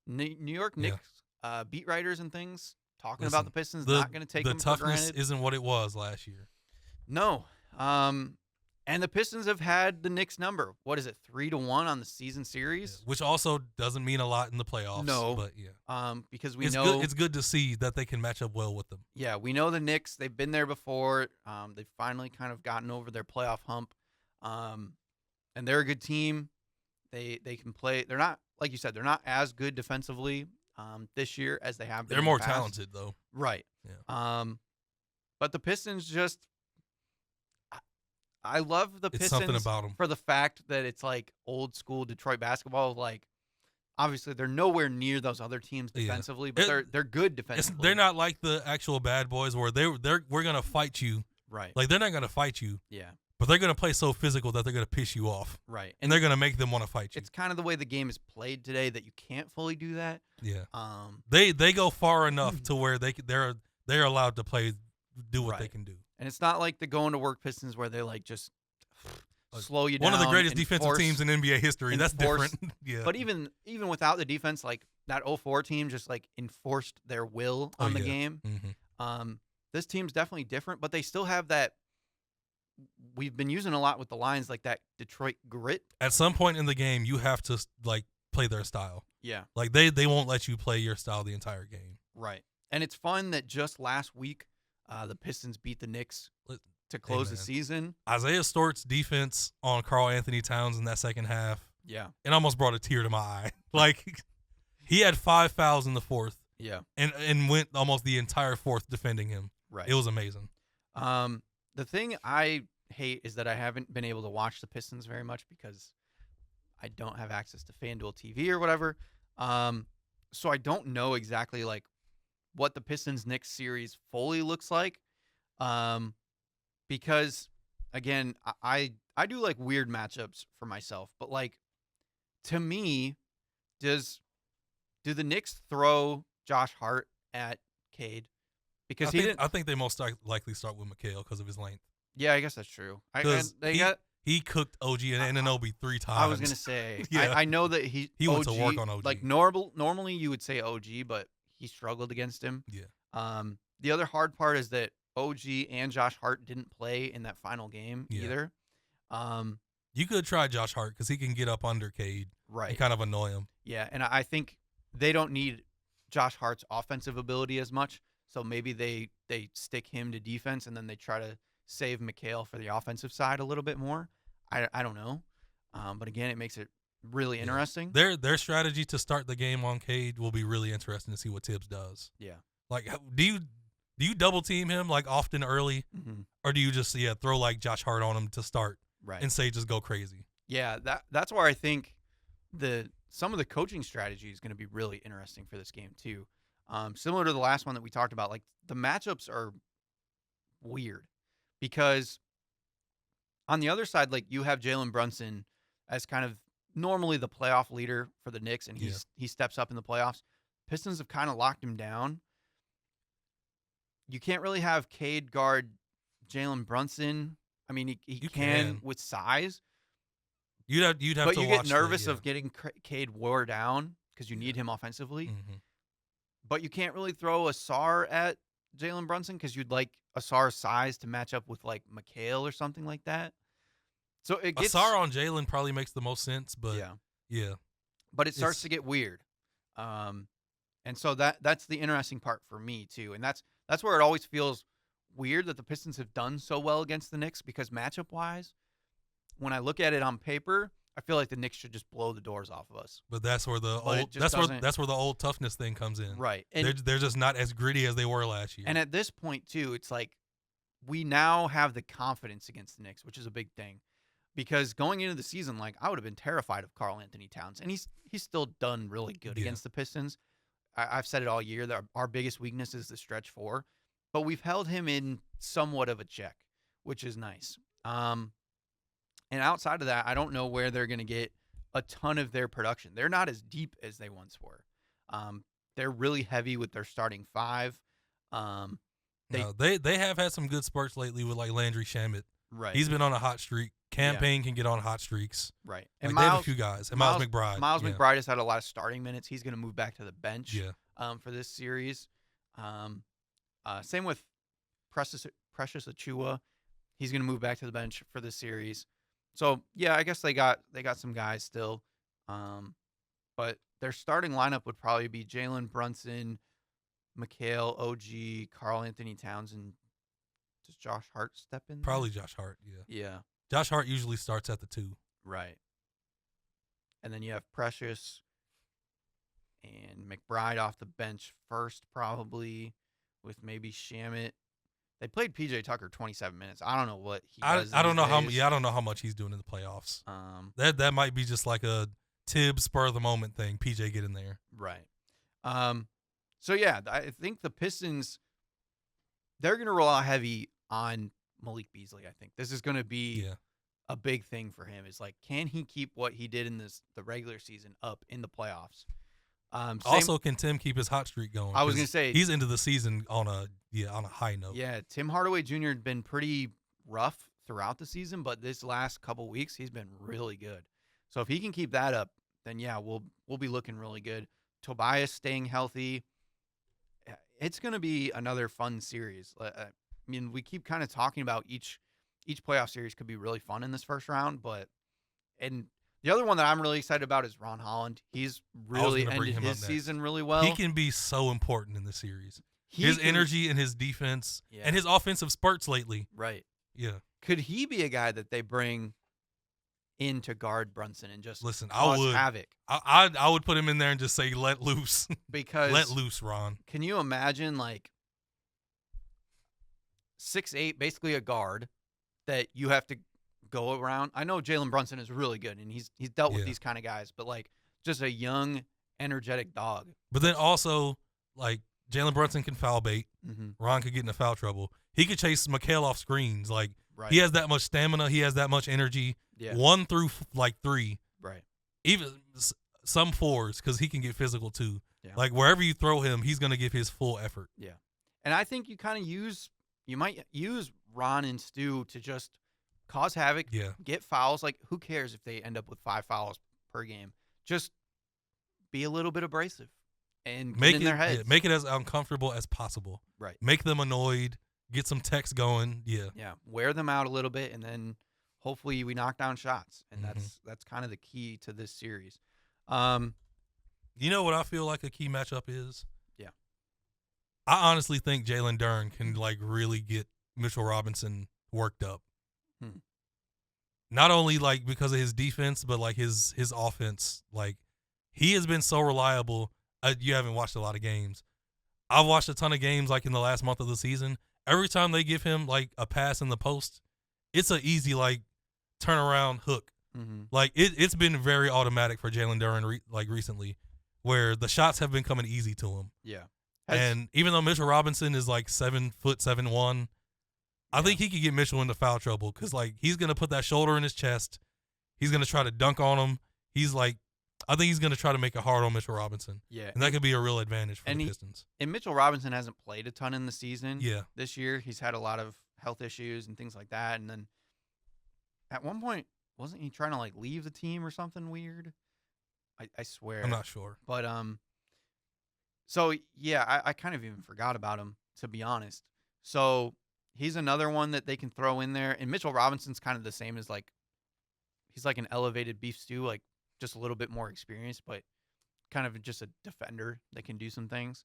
Speaker 3: New York Knicks beat writers and things talking about the Pistons not going to take them for granted. The
Speaker 4: toughness isn't what it was last year.
Speaker 3: No. And the Pistons have had the Knicks number. What is it, 3-1 on the season series?
Speaker 4: Yeah, which also doesn't mean a lot in the playoffs.
Speaker 3: No.
Speaker 4: But yeah.
Speaker 3: Because know
Speaker 4: it's good to see that they can match up well with them.
Speaker 3: Yeah, we know the Knicks. They've been there before. They've finally kind of gotten over their playoff hump. And they're a good team. They can play. They're not, like you said, they're not as good defensively this year as they have been.
Speaker 4: They're more talented though.
Speaker 3: Right.
Speaker 4: Yeah.
Speaker 3: But the Pistons just I love the Pistons
Speaker 4: something about them.
Speaker 3: For the fact that it's like old school Detroit basketball. Like, obviously, they're nowhere near those other teams defensively, but they're good defensively.
Speaker 4: They're not like the actual bad boys where we're gonna fight you.
Speaker 3: Right.
Speaker 4: Like they're not gonna fight you.
Speaker 3: Yeah.
Speaker 4: But they're gonna play so physical that they're gonna piss you off.
Speaker 3: Right.
Speaker 4: And they're gonna make them want to fight you.
Speaker 3: It's kind of the way the game is played today that you can't fully do that.
Speaker 4: Yeah. They go far enough to where they're allowed to do what they can do.
Speaker 3: And it's not like the going to work Pistons where they like just slow you down.
Speaker 4: One of the greatest defensive teams in NBA history. That's different. Yeah.
Speaker 3: But even without the defense, like that 04 team just like enforced their will on the game.
Speaker 4: Mm-hmm.
Speaker 3: This team's definitely different, but they still have that. We've been using a lot with the lines like that Detroit grit.
Speaker 4: At some point in the game, you have to like play their style.
Speaker 3: Yeah.
Speaker 4: Like they won't let you play your style the entire game.
Speaker 3: Right. And it's fun that just last week, the Pistons beat the Knicks to close the season.
Speaker 4: Isaiah Stewart's defense on Karl Anthony Towns in that second half.
Speaker 3: Yeah.
Speaker 4: It almost brought a tear to my eye. Like he had 5 fouls in the fourth.
Speaker 3: Yeah.
Speaker 4: And went almost the entire fourth defending him.
Speaker 3: Right.
Speaker 4: It was amazing.
Speaker 3: The thing I hate is that I haven't been able to watch the Pistons very much because I don't have access to FanDuel TV or whatever. So I don't know exactly like what the Pistons Knicks series fully looks like. Because again, I do like weird matchups for myself, but like to me, do the Knicks throw Josh Hart at Cade? Because
Speaker 4: I think they most likely start with Mikal because of his length.
Speaker 3: Yeah, I guess that's true.
Speaker 4: He cooked OG and Anunoby 3 times.
Speaker 3: I was gonna say, I know that he
Speaker 4: went to work on OG.
Speaker 3: Like normally you would say OG, but he struggled against him.
Speaker 4: Yeah.
Speaker 3: The other hard part is that OG and Josh Hart didn't play in that final game either.
Speaker 4: You could try Josh Hart because he can get up under Cade,
Speaker 3: right?
Speaker 4: And kind of annoy him.
Speaker 3: Yeah, and I think they don't need Josh Hart's offensive ability as much. So maybe they stick him to defense and then they try to save Mikal for the offensive side a little bit more. I don't know. But again, it makes it really interesting.
Speaker 4: Their strategy to start the game on Cade will be really interesting to see what Tibbs does.
Speaker 3: Yeah.
Speaker 4: Like, do you double team him like often early, or do you just throw like Josh Hart on him to start,
Speaker 3: right?
Speaker 4: And say just go crazy?
Speaker 3: Yeah, that's where I think the some of the coaching strategy is going to be really interesting for this game too. Similar to the last one that we talked about, like the matchups are weird because on the other side, like you have Jalen Brunson as kind of normally the playoff leader for the Knicks, and he steps up in the playoffs. Pistons have kind of locked him down. You can't really have Cade guard Jalen Brunson. I mean, he can with size.
Speaker 4: You'd have
Speaker 3: but
Speaker 4: to
Speaker 3: you
Speaker 4: watch
Speaker 3: get nervous of getting Cade wore down because you need him offensively.
Speaker 4: Mm-hmm.
Speaker 3: But you can't really throw Asar at Jalen Brunson because you'd like Asar's size to match up with like McHale or something like that. So it gets
Speaker 4: Asar on Jalen probably makes the most sense, but yeah.
Speaker 3: But it starts to get weird. And so that's the interesting part for me too. And that's where it always feels weird that the Pistons have done so well against the Knicks because matchup wise, when I look at it on paper, I feel like the Knicks should just blow the doors off of us.
Speaker 4: But that's where the old toughness thing comes in.
Speaker 3: Right.
Speaker 4: And they're just not as gritty as they were last year.
Speaker 3: And at this point too, it's like we now have the confidence against the Knicks, which is a big thing. Because going into the season, like I would have been terrified of Karl Anthony Towns, and he's still done really good against the Pistons. I've said it all year that our biggest weakness is the stretch four, but we've held him in somewhat of a check, which is nice. And outside of that, I don't know where they're going to get a ton of their production. They're not as deep as they once were. They're really heavy with their starting five.
Speaker 4: They have had some good spurts lately with like Landry Shamet.
Speaker 3: Right.
Speaker 4: He's been on a hot streak. Campaign can get on hot streaks.
Speaker 3: Right.
Speaker 4: And they have a few guys. And Miles McBride.
Speaker 3: Miles McBride has had a lot of starting minutes. He's going to move back to the bench for this series. Same with Precious Achiuwa. He's going to move back to the bench for this series. So, yeah, I guess they got some guys still. But their starting lineup would probably be Jalen Brunson, McHale, OG, Karl Anthony Towns, and does Josh Hart step in there?
Speaker 4: Probably Josh Hart,
Speaker 3: Yeah.
Speaker 4: Josh Hart usually starts at the 2.
Speaker 3: Right. And then you have Precious and McBride off the bench first, probably, with maybe Shamet. They played PJ Tucker 27 minutes. I don't know what he does.
Speaker 4: I don't know how much he's doing in the playoffs. That might be just like a Tibbs spur of the moment thing. PJ get in there.
Speaker 3: Right. So yeah, I think the Pistons, they're going to rely heavy on Malik Beasley. I think this is going to be a big thing for him. Is like, can he keep what he did in the regular season up in the playoffs?
Speaker 4: Also, can Tim keep his hot streak going?
Speaker 3: I was going to say
Speaker 4: he's into the season on a high note.
Speaker 3: Yeah, Tim Hardaway Jr. had been pretty rough throughout the season, but this last couple weeks he's been really good. So if he can keep that up, then yeah, we'll be looking really good. Tobias staying healthy. It's going to be another fun series. I mean, we keep kind of talking about each playoff series could be really fun in this first round, and the other one that I'm really excited about is Ron Holland. He's really ended his season really well.
Speaker 4: He can be so important in the series. His energy and his defense and his offensive spurts lately.
Speaker 3: Right.
Speaker 4: Yeah.
Speaker 3: Could he be a guy that they bring in to guard Brunson and just
Speaker 4: cause
Speaker 3: havoc?
Speaker 4: I would put him in there and just say let loose.
Speaker 3: Because
Speaker 4: let loose, Ron.
Speaker 3: Can you imagine like 6'8", basically a guard that you have to go around? I know Jalen Brunson is really good and he's dealt with these kind of guys, but like just a young, energetic dog.
Speaker 4: But then also like Jalen Brunson can foul bait.
Speaker 3: Mm-hmm.
Speaker 4: Ron could get into foul trouble. He could chase McHale off screens. Like he has that much stamina. He has that much energy.
Speaker 3: Yeah.
Speaker 4: 1 through like 3.
Speaker 3: Right.
Speaker 4: Even some 4s because he can get physical too.
Speaker 3: Yeah.
Speaker 4: Like wherever you throw him, he's going to give his full effort.
Speaker 3: Yeah. And I think you might use Ron and Stu to just cause havoc, get fouls. Like, who cares if they end up with 5 fouls per game? Just be a little bit abrasive and get in their heads.
Speaker 4: Yeah, make it as uncomfortable as possible.
Speaker 3: Right.
Speaker 4: Make them annoyed. Get some text going. Yeah.
Speaker 3: Yeah. Wear them out a little bit, and then hopefully we knock down shots. And that's kind of the key to this series.
Speaker 4: You know what I feel like a key matchup is?
Speaker 3: Yeah.
Speaker 4: I honestly think Jalen Duren can like really get Mitchell Robinson worked up. Not only like because of his defense, but like his offense. Like he has been so reliable. You haven't watched a lot of games. I've watched a ton of games like in the last month of the season. Every time they give him like a pass in the post, it's an easy like turnaround hook
Speaker 3: Mm-hmm.
Speaker 4: Like it's been very automatic for Jalen Duren recently, where the shots have been coming easy to him.
Speaker 3: Yeah.
Speaker 4: And even though Mitchell Robinson is like 7'7", I think he could get Mitchell into foul trouble because like he's gonna put that shoulder in his chest. He's gonna try to dunk on him. I think he's gonna try to make it hard on Mitchell Robinson.
Speaker 3: Yeah.
Speaker 4: And that could be a real advantage for the Pistons.
Speaker 3: And Mitchell Robinson hasn't played a ton in the season.
Speaker 4: Yeah.
Speaker 3: This year, he's had a lot of health issues and things like that. And then at one point, wasn't he trying to like leave the team or something weird? I swear.
Speaker 4: I'm not sure.
Speaker 3: But so yeah, I kind of even forgot about him, to be honest. So he's another one that they can throw in there. And Mitchell Robinson's kind of the same as like, he's like an elevated beef stew, like just a little bit more experienced, but kind of just a defender that can do some things.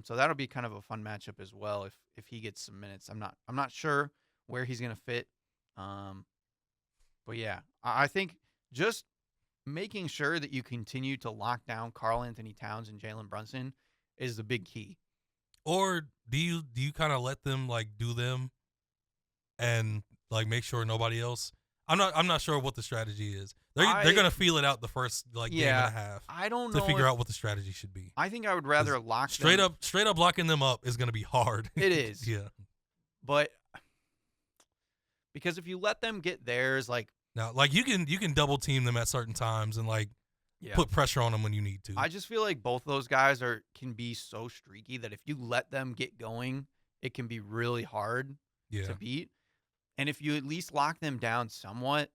Speaker 3: So that'll be kind of a fun matchup as well if he gets some minutes. I'm not sure where he's gonna fit. But yeah, I think just making sure that you continue to lock down Karl Anthony Towns and Jalen Brunson is the big key.
Speaker 4: Or do you kind of let them like do them and like make sure nobody else? I'm not sure what the strategy is. They're gonna feel it out the first like game and a half.
Speaker 3: I don't know
Speaker 4: to figure out what the strategy should be.
Speaker 3: I think I would rather lock
Speaker 4: straight up locking them up is gonna be hard.
Speaker 3: It is.
Speaker 4: Yeah.
Speaker 3: But because if you let them get theirs, like
Speaker 4: now, like you can double team them at certain times and like put pressure on them when you need to.
Speaker 3: I just feel like both those guys can be so streaky that if you let them get going, it can be really hard to beat. And if you at least lock them down somewhat,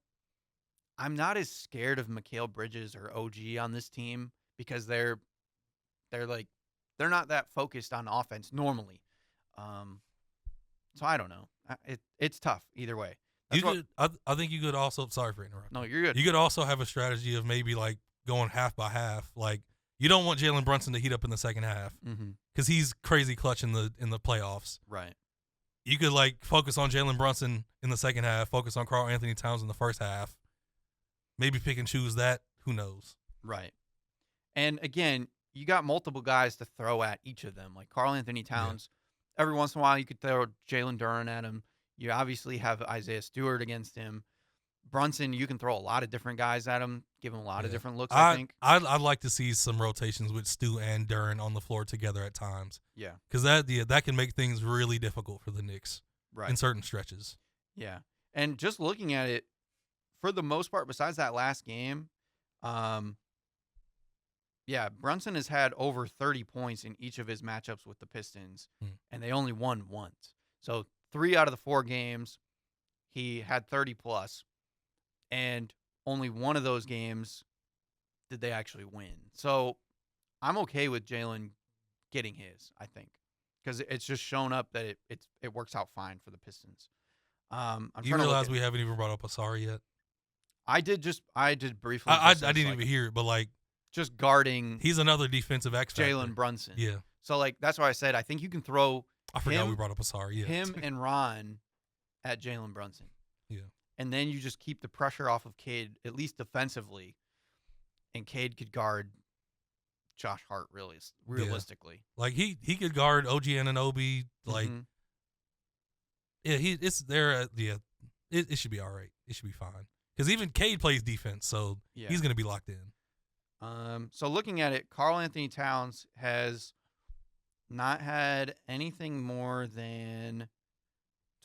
Speaker 3: I'm not as scared of Mikal Bridges or OG on this team because they're not that focused on offense normally. So I don't know. It's tough either way.
Speaker 4: I think you could also. Sorry for interrupting.
Speaker 3: No, you're good.
Speaker 4: You could also have a strategy of maybe like going half by half. Like you don't want Jalen Brunson to heat up in the second half because he's crazy clutch in the playoffs.
Speaker 3: Right.
Speaker 4: You could like focus on Jalen Brunson in the second half, focus on Karl Anthony Towns in the first half. Maybe pick and choose that. Who knows?
Speaker 3: Right. And again, you got multiple guys to throw at each of them. Like Karl Anthony Towns, every once in a while you could throw Jalen Duren at him. You obviously have Isaiah Stewart against him. Brunson, you can throw a lot of different guys at him, give him a lot of different looks, I think.
Speaker 4: I'd like to see some rotations with Stu and Duren on the floor together at times.
Speaker 3: Yeah.
Speaker 4: Because that can make things really difficult for the Knicks in certain stretches.
Speaker 3: Yeah. And just looking at it, for the most part, besides that last game, Brunson has had over 30 points in each of his matchups with the Pistons, and they only won once. So 3 out of the 4 games, he had 30 plus, and only one of those games did they actually win. So I'm okay with Jalen getting his, I think, because it's just shown up that it works out fine for the Pistons.
Speaker 4: You realize we haven't even brought up Asari yet?
Speaker 3: I did briefly.
Speaker 4: I didn't even hear it, but like
Speaker 3: just guarding.
Speaker 4: He's another defensive X factor.
Speaker 3: Jalen Brunson.
Speaker 4: Yeah.
Speaker 3: So like that's why I said I think you can throw.
Speaker 4: I forgot we brought up Asari. Yeah.
Speaker 3: Him and Ron at Jalen Brunson.
Speaker 4: Yeah.
Speaker 3: And then you just keep the pressure off of Cade, at least defensively, and Cade could guard Josh Hart realistically.
Speaker 4: Yeah. Like he could guard OG Anunoby. Like, it should be all right. It should be fine. Because even Cade plays defense, so he's going to be locked in.
Speaker 3: So looking at it, Karl Anthony Towns has not had anything more than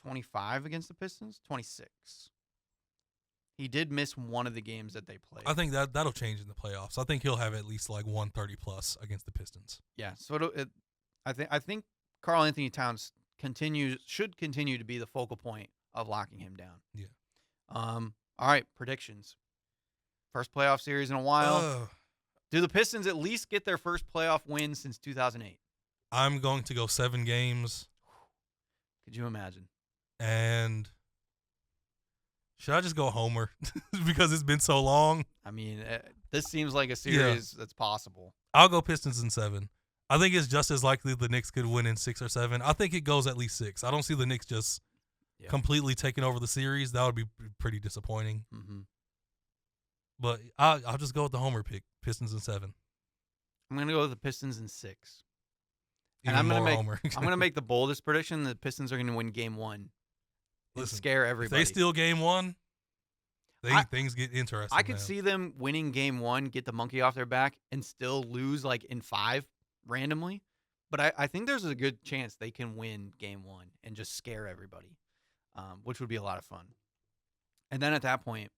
Speaker 3: 25 against the Pistons, 26. He did miss one of the games that they played.
Speaker 4: I think that'll change in the playoffs. I think he'll have at least like 130 plus against the Pistons.
Speaker 3: Yeah, so I think Karl Anthony Towns should continue to be the focal point of locking him down.
Speaker 4: Yeah.
Speaker 3: All right, predictions. First playoff series in a while. Do the Pistons at least get their first playoff win since 2008?
Speaker 4: I'm going to go 7 games.
Speaker 3: Could you imagine?
Speaker 4: And should I just go Homer because it's been so long?
Speaker 3: I mean, this seems like a series that's possible.
Speaker 4: I'll go Pistons in 7. I think it's just as likely the Knicks could win in 6 or 7. I think it goes at least 6. I don't see the Knicks just completely taking over the series. That would be pretty disappointing.
Speaker 3: Mm-hmm.
Speaker 4: But I'll just go with the Homer pick. Pistons in 7.
Speaker 3: I'm gonna go with the Pistons in 6.
Speaker 4: Even
Speaker 3: and I'm
Speaker 4: more
Speaker 3: gonna make
Speaker 4: Homer.
Speaker 3: I'm gonna make the boldest prediction: the Pistons are gonna win Game 1.
Speaker 4: Listen,
Speaker 3: scare everybody.
Speaker 4: If they steal Game 1, Things get interesting.
Speaker 3: I could
Speaker 4: now.
Speaker 3: see them winning game 1, get the monkey off their back, and still lose like in 5 randomly. But I think there's a good chance they can win game 1 and just scare everybody, which would be a lot of fun. And then at that point,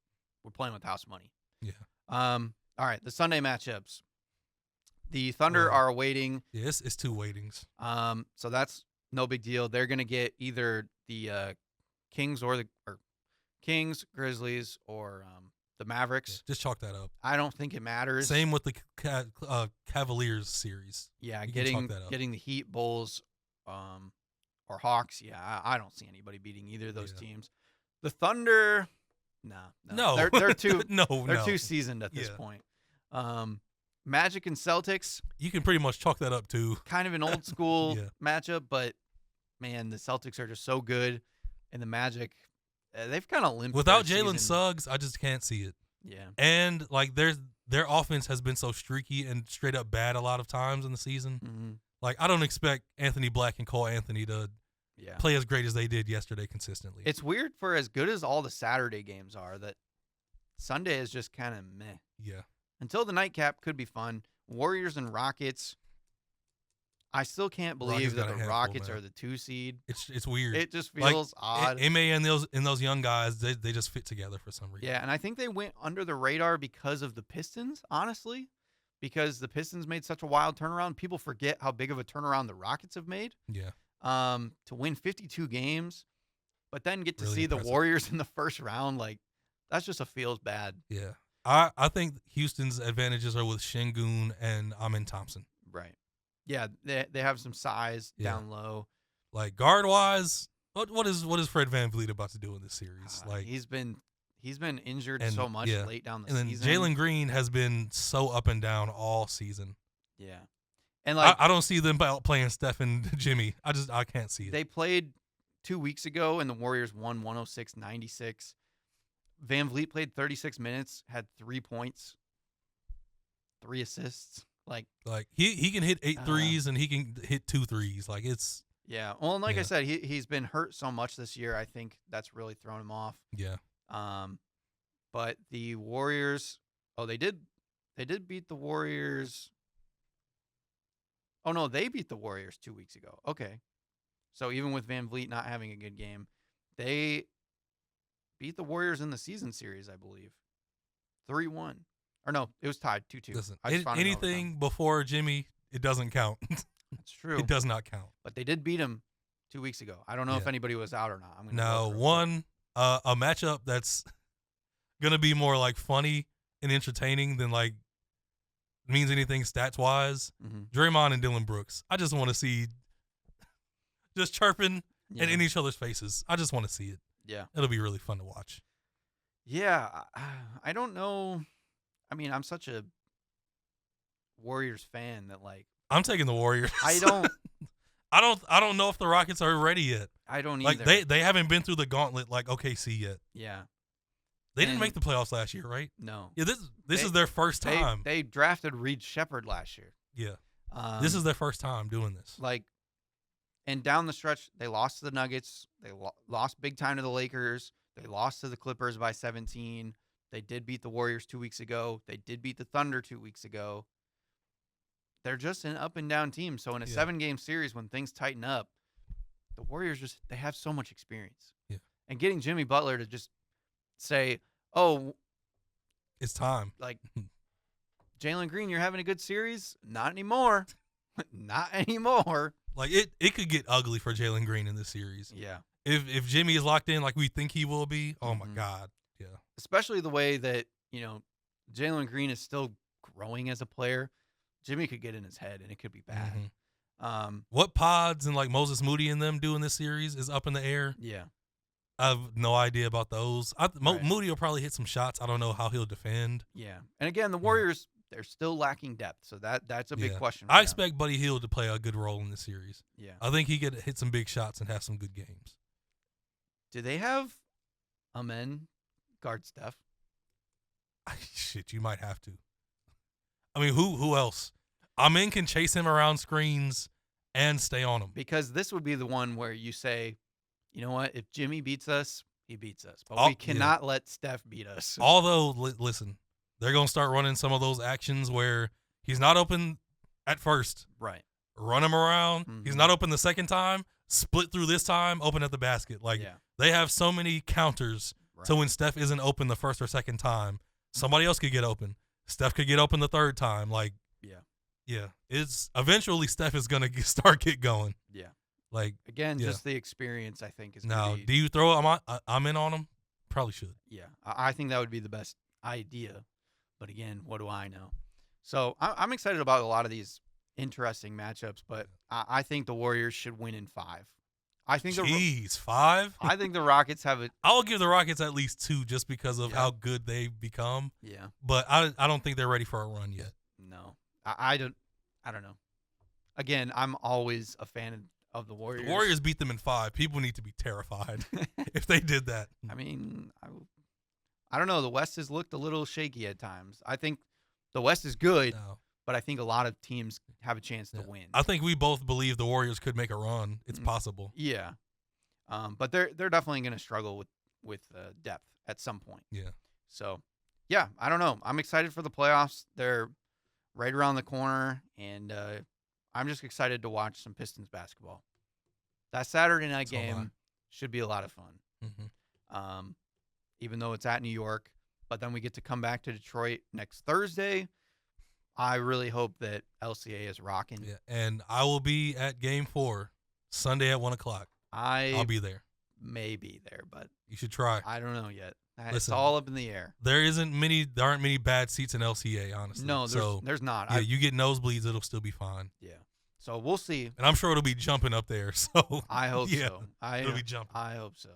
Speaker 3: we're playing with house money.
Speaker 4: Yeah.
Speaker 3: All right, the Sunday matchups. The Thunder are awaiting.
Speaker 4: Yes, it's 2 waitings.
Speaker 3: So that's no big deal. They're gonna get either the Kings or Kings, Grizzlies, or the Mavericks.
Speaker 4: Yeah, just chalk that up.
Speaker 3: I don't think it matters.
Speaker 4: Same with the Cavaliers series.
Speaker 3: Yeah,
Speaker 4: You can chalk that up.
Speaker 3: getting the Heat, Bulls, or Hawks. Yeah, I don't see anybody beating either of those teams. The Thunder, no, they're too too seasoned at this point. Magic and Celtics.
Speaker 4: You can pretty much chalk that up too.
Speaker 3: Kind of an old school matchup, but man, the Celtics are just so good, and the Magic, they've kind of limped.
Speaker 4: Without Jalen Suggs, I just can't see it.
Speaker 3: Yeah,
Speaker 4: and like their offense has been so streaky and straight up bad a lot of times in the season.
Speaker 3: Mm-hmm.
Speaker 4: Like I don't expect Anthony Black and Cole Anthony to play as great as they did yesterday consistently.
Speaker 3: It's weird for as good as all the Saturday games are that Sunday is just kind of meh.
Speaker 4: Yeah.
Speaker 3: Until the nightcap could be fun. Warriors and Rockets. I still can't believe that the Rockets are the 2 seed.
Speaker 4: It's weird.
Speaker 3: It just feels odd.
Speaker 4: M.A. and those young guys, they just fit together for some reason.
Speaker 3: Yeah, and I think they went under the radar because of the Pistons, honestly. Because the Pistons made such a wild turnaround. People forget how big of a turnaround the Rockets have made.
Speaker 4: Yeah.
Speaker 3: To win 52 games, but then get to
Speaker 4: really
Speaker 3: see
Speaker 4: impressive.
Speaker 3: the Warriors in the first round, like that's just feels bad.
Speaker 4: Yeah. I think Houston's advantages are with Şengün and Amin Thompson.
Speaker 3: Right. Yeah, they have some size down low.
Speaker 4: Like guard wise, what is Fred VanVleet about to do in this series? Like
Speaker 3: he's been injured so much late down the
Speaker 4: season.
Speaker 3: And
Speaker 4: then Jalen Green has been so up and down all season.
Speaker 3: Yeah. And like
Speaker 4: I don't see them playing Steph and Jimmy. I can't see it.
Speaker 3: They played 2 weeks ago and the Warriors won 106-96. VanVleet played 36 minutes, had 3 points, 3 assists. Like
Speaker 4: he can hit 8 threes and he can hit 2 threes. Like it's
Speaker 3: Well, and like I said, he's been hurt so much this year. I think that's really thrown him off.
Speaker 4: Yeah.
Speaker 3: But the Warriors, they did beat the Warriors. Oh no, they beat the Warriors 2 weeks ago. Okay. So even with VanVleet not having a good game, they beat the Warriors in the season series, I believe. 3-1. Or no, it was tied 2-2.
Speaker 4: Listen, anything before Jimmy, it doesn't count.
Speaker 3: That's true.
Speaker 4: It does not count.
Speaker 3: But they did beat him 2 weeks ago. I don't know if anybody was out or not.
Speaker 4: A matchup that's going to be more like funny and entertaining than like means anything stats wise.
Speaker 3: Mm-hmm.
Speaker 4: Draymond and Dylan Brooks. I just want to see just chirping and in each other's faces. I just want to see it.
Speaker 3: Yeah.
Speaker 4: It'll be really fun to watch.
Speaker 3: Yeah. I don't know. I mean, I'm such a Warriors fan that like
Speaker 4: I'm taking the Warriors.
Speaker 3: I
Speaker 4: don't know if the Rockets are ready yet.
Speaker 3: I don't either.
Speaker 4: Like they haven't been through the gauntlet like OKC yet.
Speaker 3: Yeah.
Speaker 4: They didn't make the playoffs last year, right?
Speaker 3: No.
Speaker 4: Yeah, this is their first time.
Speaker 3: They drafted Reed Shepherd last year.
Speaker 4: Yeah. This is their first time doing this.
Speaker 3: Like, and down the stretch, they lost to the Nuggets. They lost big time to the Lakers. They lost to the Clippers by 17. They did beat the Warriors 2 weeks ago. They did beat the Thunder 2 weeks ago. They're just an up and down team. So in a 7-game series, when things tighten up, the Warriors they have so much experience.
Speaker 4: Yeah.
Speaker 3: And getting Jimmy Butler to just say, "Oh,
Speaker 4: it's time."
Speaker 3: Like, Jalen Green, you're having a good series? Not anymore. Not anymore.
Speaker 4: Like it could get ugly for Jalen Green in this series.
Speaker 3: Yeah.
Speaker 4: If Jimmy is locked in like we think he will be, oh my God. Yeah.
Speaker 3: Especially the way that, Jalen Green is still growing as a player. Jimmy could get in his head and it could be bad.
Speaker 4: Mm-hmm. What Pods and like Moses Moody and them do in this series is up in the air.
Speaker 3: Yeah.
Speaker 4: I have no idea about those. Moody will probably hit some shots. I don't know how he'll defend.
Speaker 3: Yeah. And again, the Warriors, they're still lacking depth. So that's a big question.
Speaker 4: I expect Buddy Hield to play a good role in this series.
Speaker 3: Yeah.
Speaker 4: I think he could hit some big shots and have some good games.
Speaker 3: Do they have Amen guard Steph?
Speaker 4: Shit, you might have to. I mean, who else? Amen can chase him around screens and stay on him.
Speaker 3: Because this would be the one where you say, you know what? If Jimmy beats us, he beats us. But
Speaker 4: Oh,
Speaker 3: we cannot let Steph beat us.
Speaker 4: Although, listen, they're going to start running some of those actions where he's not open at first.
Speaker 3: Right.
Speaker 4: Run him around. He's
Speaker 3: Mhm.
Speaker 4: not open the second time. Split through this time. Open at the basket. Like,
Speaker 3: Yeah.
Speaker 4: they have so many counters.
Speaker 3: Right.
Speaker 4: So when Steph isn't open the first or second time, somebody else could get open. Steph could get open the third time. Like, yeah. It's eventually Steph is going to start get going.
Speaker 3: Yeah.
Speaker 4: Like,
Speaker 3: Again,
Speaker 4: yeah.
Speaker 3: just the experience, I think, is
Speaker 4: Now,
Speaker 3: gonna be,
Speaker 4: do you throw I'm in on him? Probably should.
Speaker 3: yeah. I think that would be the best idea. But again, what do I know? So I'm excited about a lot of these interesting matchups, but I think the Warriors should win in 5. I think
Speaker 4: Jeez, 5?
Speaker 3: I think the Rockets have it.
Speaker 4: I'll give the Rockets at least 2 just because of
Speaker 3: Yeah.
Speaker 4: how good they've become.
Speaker 3: Yeah.
Speaker 4: But I don't think they're ready for a run yet.
Speaker 3: No. I don't know. Again, I'm always a fan of the Warriors.
Speaker 4: The Warriors beat them in 5. People need to be terrified if they did that.
Speaker 3: I mean, I don't know. The West has looked a little shaky at times. I think the West is good,
Speaker 4: No.
Speaker 3: but I think a lot of teams have a chance to win.
Speaker 4: I think we both believe the Warriors could make a run. It's
Speaker 3: Mm.
Speaker 4: possible.
Speaker 3: Yeah. But they're definitely going to struggle with depth at some point.
Speaker 4: Yeah.
Speaker 3: So, yeah, I don't know. I'm excited for the playoffs. They're right around the corner, and I'm just excited to watch some Pistons basketball. That Saturday night
Speaker 4: So am I.
Speaker 3: game should be a lot of fun.
Speaker 4: Hmm.
Speaker 3: Even though it's at New York, but then we get to come back to Detroit next Thursday. I really hope that LCA is rocking.
Speaker 4: Yeah. And I will be at Game 4 Sunday at 1 o'clock. I'll be there.
Speaker 3: May be there, but
Speaker 4: You should try.
Speaker 3: I don't know yet. It's
Speaker 4: Listen,
Speaker 3: all up in the air.
Speaker 4: There aren't many bad seats in LCA, honestly.
Speaker 3: No,
Speaker 4: so,
Speaker 3: there's not.
Speaker 4: yeah, you get nosebleeds, it'll still be fine.
Speaker 3: Yeah. So we'll see.
Speaker 4: And I'm sure it'll be jumping up there. So
Speaker 3: I hope
Speaker 4: yeah,
Speaker 3: so.
Speaker 4: it'll be jumping.
Speaker 3: I hope so.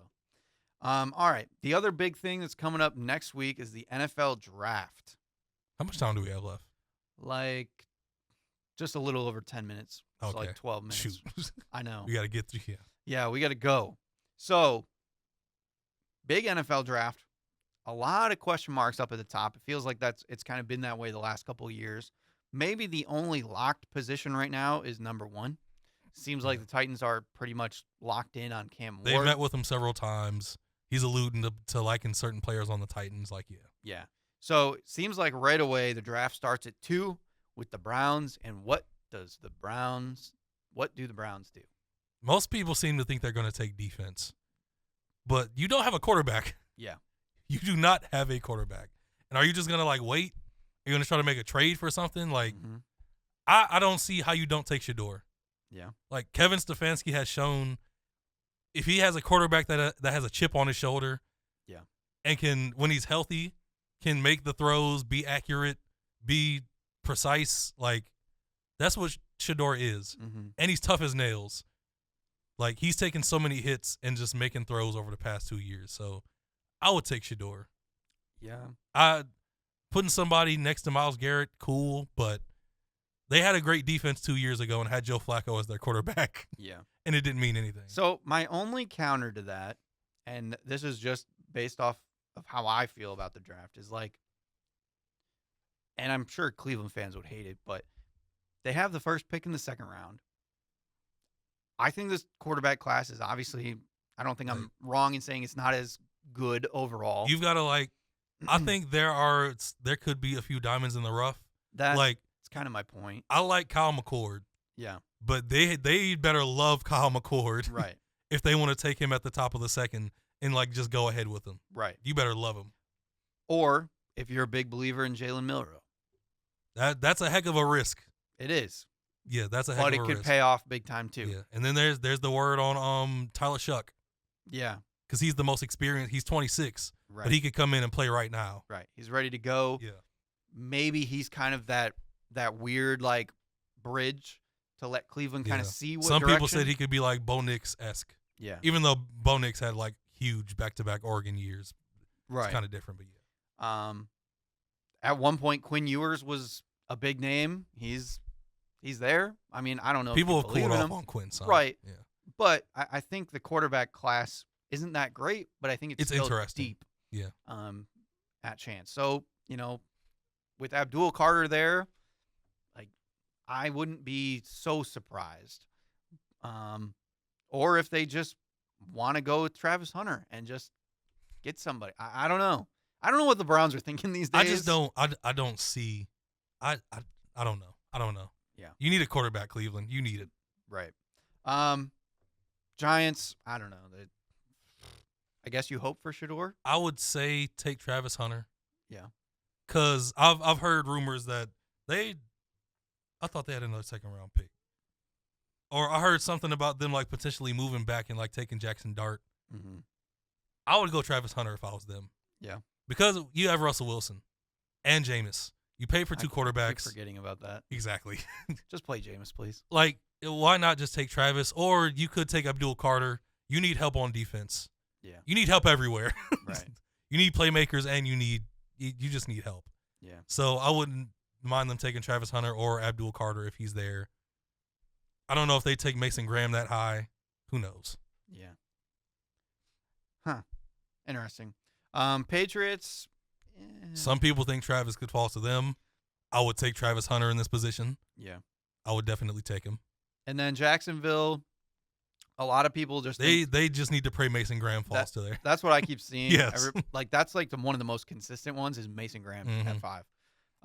Speaker 3: All right. The other big thing that's coming up next week is the NFL draft.
Speaker 4: How much time do we have left?
Speaker 3: Like just a little over 10 minutes. So
Speaker 4: Okay.
Speaker 3: like 12 minutes.
Speaker 4: Shoot.
Speaker 3: I know.
Speaker 4: We got to get through here.
Speaker 3: Yeah, we got to go. So, big NFL draft. A lot of question marks up at the top. It feels like it's kind of been that way the last couple of years. Maybe the only locked position right now is number 1. Seems like the Titans are pretty much locked in on Cam Ward.
Speaker 4: They've met with him several times. He's alluding to liking certain players on the Titans. Like, yeah.
Speaker 3: Yeah. So, it seems like right away the draft starts at 2 with the Browns. And what do the Browns do?
Speaker 4: Most people seem to think they're going to take defense. But you don't have a quarterback.
Speaker 3: Yeah.
Speaker 4: You do not have a quarterback. And are you just going to, like, wait? You're going to try to make a trade for something? Like,
Speaker 3: Mhm.
Speaker 4: I don't see how you don't take Shador.
Speaker 3: Yeah.
Speaker 4: Like, Kevin Stefanski has shown if he has a quarterback that has a chip on his shoulder,
Speaker 3: Yeah.
Speaker 4: and can, when he's healthy, can make the throws, be accurate, be precise, like, that's what Shador is.
Speaker 3: Mm-hmm.
Speaker 4: And he's tough as nails. Like, he's taken so many hits and just making throws over the past 2 years. So, I would take Shador.
Speaker 3: Yeah.
Speaker 4: Putting somebody next to Myles Garrett, cool, but they had a great defense 2 years ago and had Joe Flacco as their quarterback,
Speaker 3: Yeah.
Speaker 4: and it didn't mean anything.
Speaker 3: So my only counter to that, and this is just based off of how I feel about the draft, is like, and I'm sure Cleveland fans would hate it, but they have the first pick in the second round. I think this quarterback class is obviously, I don't think I'm wrong in saying it's not as good overall.
Speaker 4: You've got to, like, I think there could be a few diamonds in the rough.
Speaker 3: That's
Speaker 4: Like,
Speaker 3: kind of my point.
Speaker 4: I like Kyle McCord,
Speaker 3: Yeah.
Speaker 4: but they better love Kyle McCord
Speaker 3: Right.
Speaker 4: if they want to take him at the top of the second and, like, just go ahead with him.
Speaker 3: Right.
Speaker 4: You better love him.
Speaker 3: Or if you're a big believer in Jalen Milroe.
Speaker 4: That's a heck of a risk.
Speaker 3: It is.
Speaker 4: Yeah, that's a heck
Speaker 3: But
Speaker 4: of
Speaker 3: it
Speaker 4: a
Speaker 3: could
Speaker 4: risk.
Speaker 3: pay off big time too.
Speaker 4: Yeah, and then there's the word on Tyler Shuck
Speaker 3: Yeah.
Speaker 4: because he's the most experienced. He's 26,
Speaker 3: Right.
Speaker 4: but he could come in and play right now.
Speaker 3: Right. He's ready to go.
Speaker 4: Yeah,
Speaker 3: Maybe he's kind of that weird like bridge to let Cleveland kind of
Speaker 4: Yeah.
Speaker 3: see what
Speaker 4: Some
Speaker 3: direction.
Speaker 4: people said he could be like Bo Nix-esque,
Speaker 3: Yeah.
Speaker 4: even though Bo Nix had like huge back-to-back Oregon years.
Speaker 3: Right.
Speaker 4: It's kind of different, but yeah.
Speaker 3: At one point Quinn Ewers was a big name. He's there. I mean, I don't know.
Speaker 4: People
Speaker 3: if
Speaker 4: have
Speaker 3: believe
Speaker 4: cooled
Speaker 3: in
Speaker 4: off
Speaker 3: him.
Speaker 4: on Quinn, son.
Speaker 3: Right.
Speaker 4: Yeah.
Speaker 3: But I think the quarterback class isn't that great, but I think it's still
Speaker 4: interesting.
Speaker 3: deep.
Speaker 4: Yeah.
Speaker 3: At chance. So, with Abdul Carter there, like, I wouldn't be so surprised. Or if they just want to go with Travis Hunter and just Get somebody. I don't know. I don't know what the Browns are thinking these days.
Speaker 4: I just don't. I don't see. I don't know. I don't know.
Speaker 3: Yeah.
Speaker 4: You need a quarterback, Cleveland. You need it.
Speaker 3: Right. Giants. I don't know. I guess you hope for Shador.
Speaker 4: I would say take Travis Hunter.
Speaker 3: Yeah.
Speaker 4: Cause I've heard rumors that I thought they had another second round pick, or I heard something about them like potentially moving back and like taking Jackson Dart.
Speaker 3: Mm-hmm.
Speaker 4: I would go Travis Hunter if I was them.
Speaker 3: Yeah.
Speaker 4: Because you have Russell Wilson and Jameis. You pay for two quarterbacks.
Speaker 3: Keep forgetting about that.
Speaker 4: Exactly.
Speaker 3: Just play Jameis, please.
Speaker 4: Like, why not just take Travis? Or you could take Abdul Carter. You need help on defense.
Speaker 3: Yeah.
Speaker 4: You need help everywhere.
Speaker 3: Right.
Speaker 4: You need playmakers, and you just need help.
Speaker 3: Yeah.
Speaker 4: So I wouldn't mind them taking Travis Hunter or Abdul Carter if he's there. I don't know if they take Mason Graham that high. Who knows?
Speaker 3: Yeah. Huh. Interesting. Patriots.
Speaker 4: Some people think Travis could fall to them. I would take Travis Hunter in this position.
Speaker 3: Yeah.
Speaker 4: I would definitely take him.
Speaker 3: And then Jacksonville. A lot of people just
Speaker 4: they just need to pray Mason Graham falls to there.
Speaker 3: That's what I keep seeing.
Speaker 4: Yes.
Speaker 3: That's like one of the most consistent ones is Mason Graham at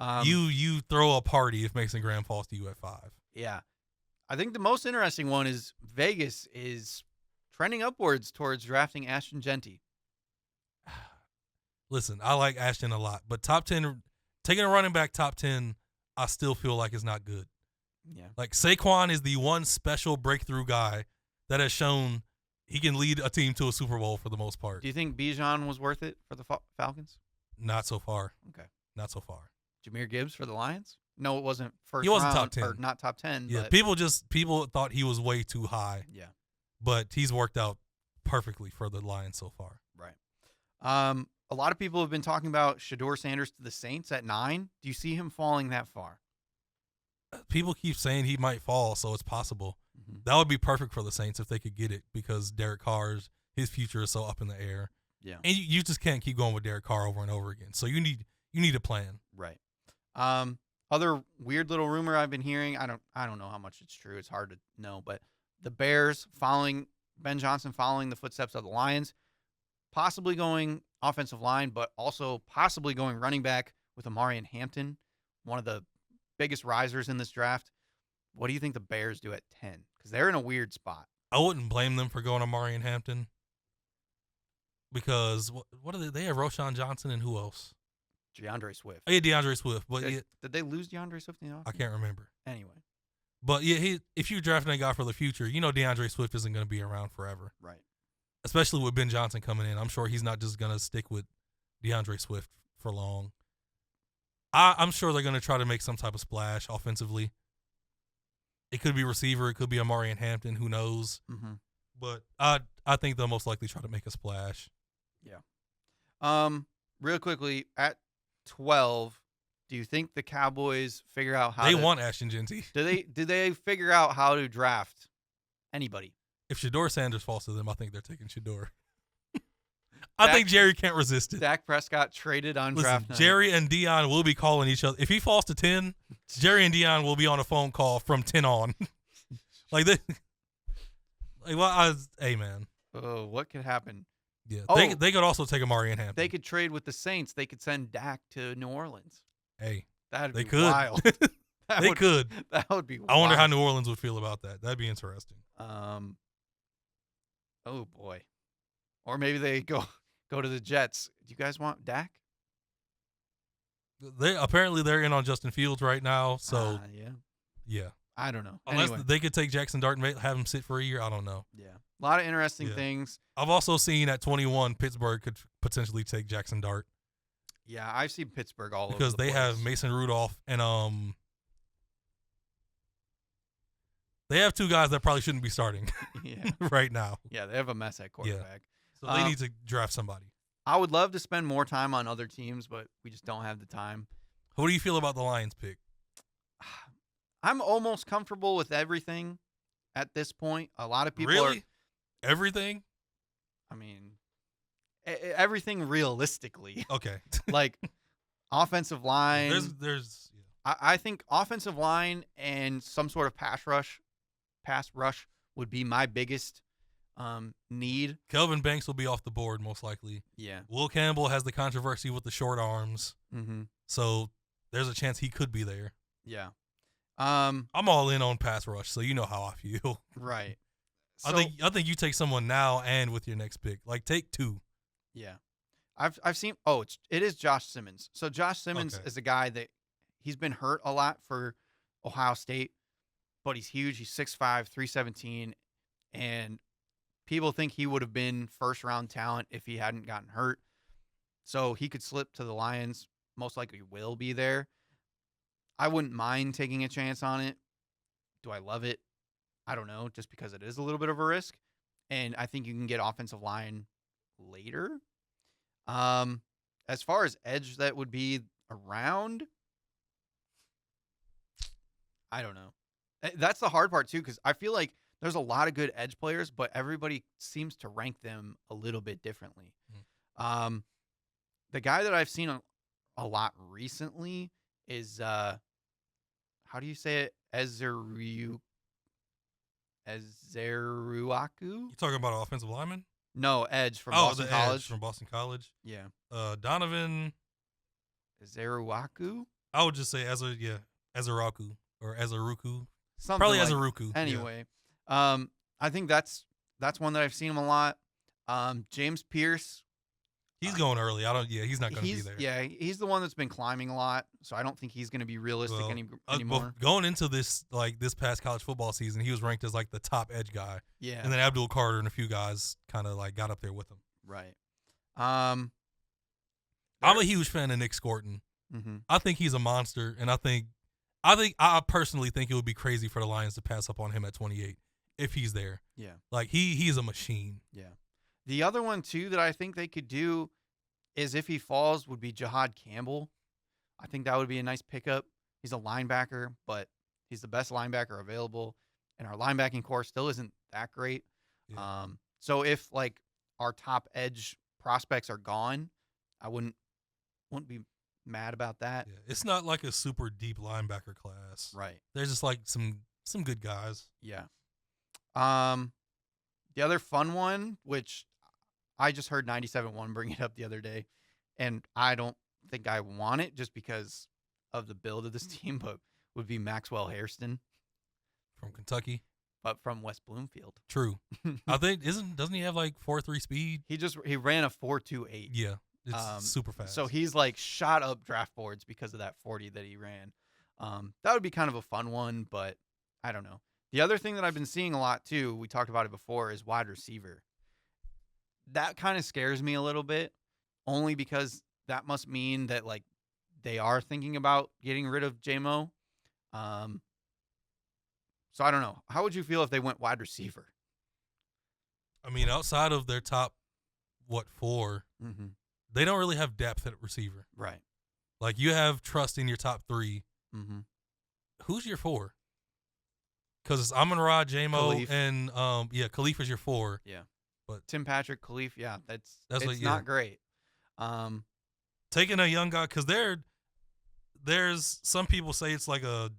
Speaker 3: 5.
Speaker 4: You throw a party if Mason Graham falls to you at 5.
Speaker 3: Yeah. I think the most interesting one is Vegas is trending upwards towards drafting Ashton Genty.
Speaker 4: Listen, I like Ashton a lot, but top 10, taking a running back top 10, I still feel like it's not good.
Speaker 3: Yeah.
Speaker 4: Like Saquon is the one special breakthrough guy that has shown he can lead a team to a Super Bowl for the most part.
Speaker 3: Do you think Bijan was worth it for the Falcons?
Speaker 4: Not so far.
Speaker 3: Okay.
Speaker 4: Not so far.
Speaker 3: Jahmyr Gibbs for the Lions? No, it wasn't first
Speaker 4: He wasn't
Speaker 3: round,
Speaker 4: top 10.
Speaker 3: or not top 10.
Speaker 4: Yeah,
Speaker 3: but
Speaker 4: people thought he was way too high.
Speaker 3: Yeah.
Speaker 4: But he's worked out perfectly for the Lions so far.
Speaker 3: Right. A lot of people have been talking about Shador Sanders to the Saints at 9. Do you see him falling that far?
Speaker 4: People keep saying he might fall, so it's possible.
Speaker 3: Mm-hmm.
Speaker 4: That would be perfect for the Saints if they could get it because Derek Carr's his future is so up in the air.
Speaker 3: Yeah.
Speaker 4: And you just can't keep going with Derek Carr over and over again. So you need a plan.
Speaker 3: Right. Other weird little rumor I've been hearing, I don't know how much it's true. It's hard to know, but the Bears Ben Johnson following the footsteps of the Lions, possibly going offensive line, but also possibly going running back with Orion Hampton, one of the biggest risers in this draft. What do you think the Bears do at 10? Because they're in a weird spot.
Speaker 4: I wouldn't blame them for going to Orion Hampton because what are they have Roshan Johnson and who else?
Speaker 3: DeAndre Swift.
Speaker 4: Oh, yeah, DeAndre Swift. But
Speaker 3: Did they lose DeAndre Swift in the offseason?
Speaker 4: I can't remember.
Speaker 3: Anyway.
Speaker 4: But yeah, if you're drafting a guy for the future, DeAndre Swift isn't going to be around forever.
Speaker 3: Right.
Speaker 4: Especially with Ben Johnson coming in. I'm sure he's not just going to stick with DeAndre Swift for long. I'm sure they're going to try to make some type of splash offensively. It could be receiver. It could be Orion Hampton. Who knows?
Speaker 3: Mm-hmm.
Speaker 4: But I think they'll most likely try to make a splash.
Speaker 3: Yeah. Real quickly, at 12, do you think the Cowboys figure out how
Speaker 4: they want Ashton Genty?
Speaker 3: Do they figure out how to draft anybody?
Speaker 4: If Shador Sanders falls to them, I think they're taking Shador. I think Jerry can't resist it.
Speaker 3: Dak Prescott traded on
Speaker 4: Listen,
Speaker 3: draft night.
Speaker 4: Jerry and Dion will be calling each other. If he falls to 10, Jerry and Dion will be on a phone call from 10 on. Hey, man.
Speaker 3: Oh, what could happen?
Speaker 4: Yeah,
Speaker 3: Oh.
Speaker 4: they could also take Amari and Hampton.
Speaker 3: They could trade with the Saints. They could send Dak to New Orleans.
Speaker 4: Hey,
Speaker 3: That'd
Speaker 4: they
Speaker 3: be
Speaker 4: could.
Speaker 3: wild.
Speaker 4: They could.
Speaker 3: That would be wild.
Speaker 4: I wonder how New Orleans would feel about that. That'd be interesting.
Speaker 3: Oh boy. Or maybe they go to the Jets. Do you guys want Dak?
Speaker 4: They're in on Justin Fields right now, so yeah.
Speaker 3: I don't know.
Speaker 4: Unless
Speaker 3: Anyway.
Speaker 4: they could take Jackson Dart and have him sit for a year, I don't know.
Speaker 3: Yeah. A lot of interesting things.
Speaker 4: I've also seen at 21 Pittsburgh could potentially take Jackson Dart.
Speaker 3: Yeah, I've seen Pittsburgh all over
Speaker 4: Because
Speaker 3: the
Speaker 4: they
Speaker 3: place.
Speaker 4: have Mason Rudolph and they have two guys that probably shouldn't be starting
Speaker 3: Yeah.
Speaker 4: right now.
Speaker 3: Yeah, they have a mess at quarterback.
Speaker 4: So they need to draft somebody.
Speaker 3: I would love to spend more time on other teams, but we just don't have the time.
Speaker 4: What do you feel about the Lions pick?
Speaker 3: I'm almost comfortable with everything at this point. A lot of people
Speaker 4: Really? Everything?
Speaker 3: I mean, everything realistically.
Speaker 4: Okay.
Speaker 3: Like offensive line.
Speaker 4: There's
Speaker 3: I think offensive line and some sort of pass rush would be my biggest need.
Speaker 4: Kelvin Banks will be off the board most likely.
Speaker 3: Yeah.
Speaker 4: Will Campbell has the controversy with the short arms,
Speaker 3: Mm-hmm.
Speaker 4: so there's a chance he could be there.
Speaker 3: Yeah.
Speaker 4: I'm all in on pass rush, so you know how I feel.
Speaker 3: Right. So,
Speaker 4: I think you take someone now and with your next pick. Like take 2.
Speaker 3: yeah. I've seen. Oh, it is Josh Simmons. So Josh Simmons
Speaker 4: Okay.
Speaker 3: is a guy that he's been hurt a lot for Ohio State, but he's huge. He's 6'5", 317, and people think he would have been first round talent if he hadn't gotten hurt. So he could slip to the Lions. Most likely will be there. I wouldn't mind taking a chance on it. Do I love it? I don't know, just because it is a little bit of a risk. And I think you can get offensive line later. As far as edge that would be around, I don't know. That's the hard part too, because I feel like there's a lot of good edge players, but everybody seems to rank them a little bit differently. The guy that I've seen a lot recently is how do you say it? Ezeruaku?
Speaker 4: You talking about an offensive lineman?
Speaker 3: No, edge from
Speaker 4: Oh,
Speaker 3: Boston
Speaker 4: the
Speaker 3: College.
Speaker 4: edge from Boston College.
Speaker 3: Yeah.
Speaker 4: Donovan.
Speaker 3: Ezeruaku?
Speaker 4: I would just say Ezeraku or Ezeruku.
Speaker 3: Something
Speaker 4: Probably
Speaker 3: like,
Speaker 4: Ezeruku. yeah.
Speaker 3: Anyway, I think that's one that I've seen him a lot. James Pierce.
Speaker 4: He's going early. He's not going to be there.
Speaker 3: Yeah, he's the one that's been climbing a lot, so I don't think he's going to be realistic
Speaker 4: Well,
Speaker 3: anymore.
Speaker 4: Going into this past college football season, he was ranked as like the top edge guy.
Speaker 3: Yeah.
Speaker 4: And then Abdul Carter and a few guys kind of like got up there with him.
Speaker 3: Right.
Speaker 4: I'm a huge fan of Nick Scorton.
Speaker 3: Mm-hmm.
Speaker 4: I think he's a monster, and I personally think it would be crazy for the Lions to pass up on him at 28 if he's there.
Speaker 3: Yeah.
Speaker 4: Like he's a machine.
Speaker 3: Yeah. The other one too that I think they could do is if he falls would be Jahad Campbell. I think that would be a nice pickup. He's a linebacker, but he's the best linebacker available, and our linebacking core still isn't that great.
Speaker 4: Yeah.
Speaker 3: So if like our top edge prospects are gone, I wouldn't be mad about that.
Speaker 4: Yeah. It's not like a super deep linebacker class.
Speaker 3: Right.
Speaker 4: There's just like some good guys.
Speaker 3: Yeah. The other fun one, which I just heard 97.1 bring it up the other day, and I don't think I want it just because of the build of this team, but would be Maxwell Hairston,
Speaker 4: From Kentucky.
Speaker 3: but from West Bloomfield.
Speaker 4: True. I think doesn't he have like 4.3 speed?
Speaker 3: He ran a 4.28.
Speaker 4: Yeah. It's super fast.
Speaker 3: So he's like shot up draft boards because of that 40 that he ran. That would be kind of a fun one, but I don't know. The other thing that I've been seeing a lot too, we talked about it before, is wide receiver. That kind of scares me a little bit, only because that must mean that like they are thinking about getting rid of JMO. So I don't know. How would you feel if they went wide receiver?
Speaker 4: I mean, outside of their top 4,
Speaker 3: Mm-hmm.
Speaker 4: they don't really have depth at receiver.
Speaker 3: Right.
Speaker 4: Like you have trust in your top 3.
Speaker 3: Mm-hmm.
Speaker 4: Who's your 4? Because it's Amon-Ra, J-Mo,
Speaker 3: Khalif.
Speaker 4: and Khalif is your 4.
Speaker 3: Yeah.
Speaker 4: But
Speaker 3: Tim Patrick, Khalif, yeah, it's
Speaker 4: like,
Speaker 3: not great.
Speaker 4: Taking a young guy, because there's some people say it's like I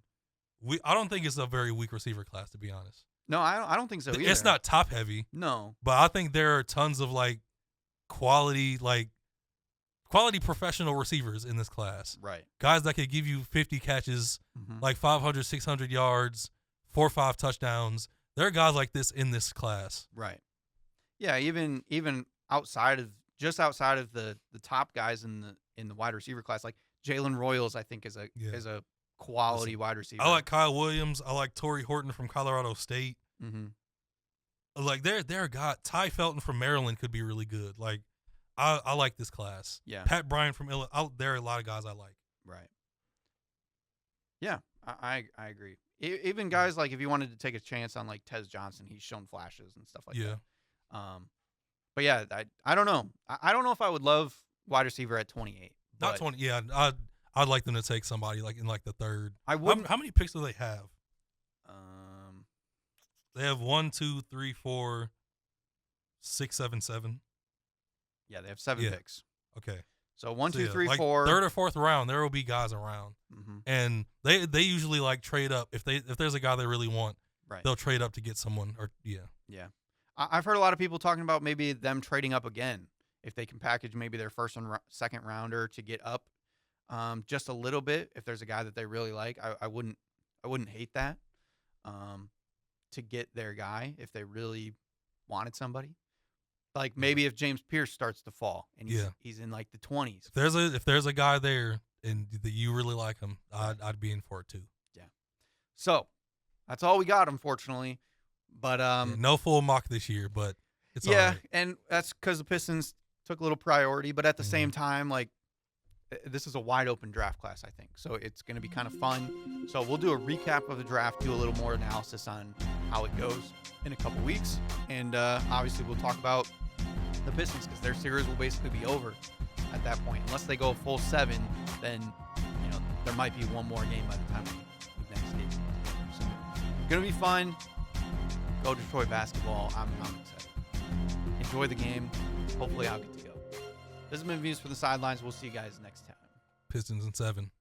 Speaker 4: don't think it's a very weak receiver class, to be honest.
Speaker 3: No, I don't think so either.
Speaker 4: It's not top heavy,
Speaker 3: No.
Speaker 4: but I think there are tons of like quality professional receivers in this class.
Speaker 3: Right.
Speaker 4: Guys that could give you 50 catches,
Speaker 3: Mm-hmm.
Speaker 4: like 500, 600 yards, 4 or 5 touchdowns. There are guys like this in this class.
Speaker 3: Right. Yeah, even outside of the top guys in the wide receiver class, like Jalen Royals, I think is a quality wide receiver.
Speaker 4: I like Kyle Williams. I like Torrey Horton from Colorado State.
Speaker 3: Mm-hmm.
Speaker 4: Like there are guys. Ty Felton from Maryland could be really good. Like I like this class.
Speaker 3: Yeah.
Speaker 4: Pat Bryant from Illinois. There are a lot of guys I like.
Speaker 3: Right. Yeah, I agree. Even guys like if you wanted to take a chance on like Tez Johnson, he's shown flashes and stuff like that. But yeah, I don't know. I don't know if I would love wide receiver at 28.
Speaker 4: Not 20. Yeah, I'd like them to take somebody like in like the 3rd.
Speaker 3: I would.
Speaker 4: How many picks do they have?
Speaker 3: Um,
Speaker 4: They have 1, 2, 3, 4, 6, 7, 7.
Speaker 3: Yeah, they have 7
Speaker 4: Yeah.
Speaker 3: picks.
Speaker 4: Okay.
Speaker 3: So 1, 2,
Speaker 4: yeah,
Speaker 3: 3,
Speaker 4: like
Speaker 3: 4.
Speaker 4: 3rd or 4th round, there will be guys around,
Speaker 3: Mm-hmm.
Speaker 4: and they usually like trade up if there's a guy they really want.
Speaker 3: Right.
Speaker 4: They'll trade up to get someone. Or
Speaker 3: Yeah. I've heard a lot of people talking about maybe them trading up again if they can package maybe their first and second rounder to get up just a little bit. If there's a guy that they really like, I wouldn't hate that to get their guy if they really wanted somebody. Like maybe if James Pierce starts to fall and he's in like the 20s.
Speaker 4: If there's a guy there and that you really like him, I'd be in for it too.
Speaker 3: Yeah. So that's all we got, unfortunately. But
Speaker 4: no full mock this year, but it's all
Speaker 3: yeah,
Speaker 4: right.
Speaker 3: and that's because the Pistons took a little priority. But at the same time, like this is a wide open draft class, I think. So it's going to be kind of fun. So we'll do a recap of the draft, do a little more analysis on how it goes in a couple weeks. And obviously we'll talk about the Pistons because their series will basically be over at that point. Unless they go full 7, then, there might be one more game by the time we next game. So going to be fun. Go Detroit basketball. I'm excited. Enjoy the game. Hopefully I'll get to go. This has been Views from the Sidelines. We'll see you guys next time.
Speaker 4: Pistons in 7.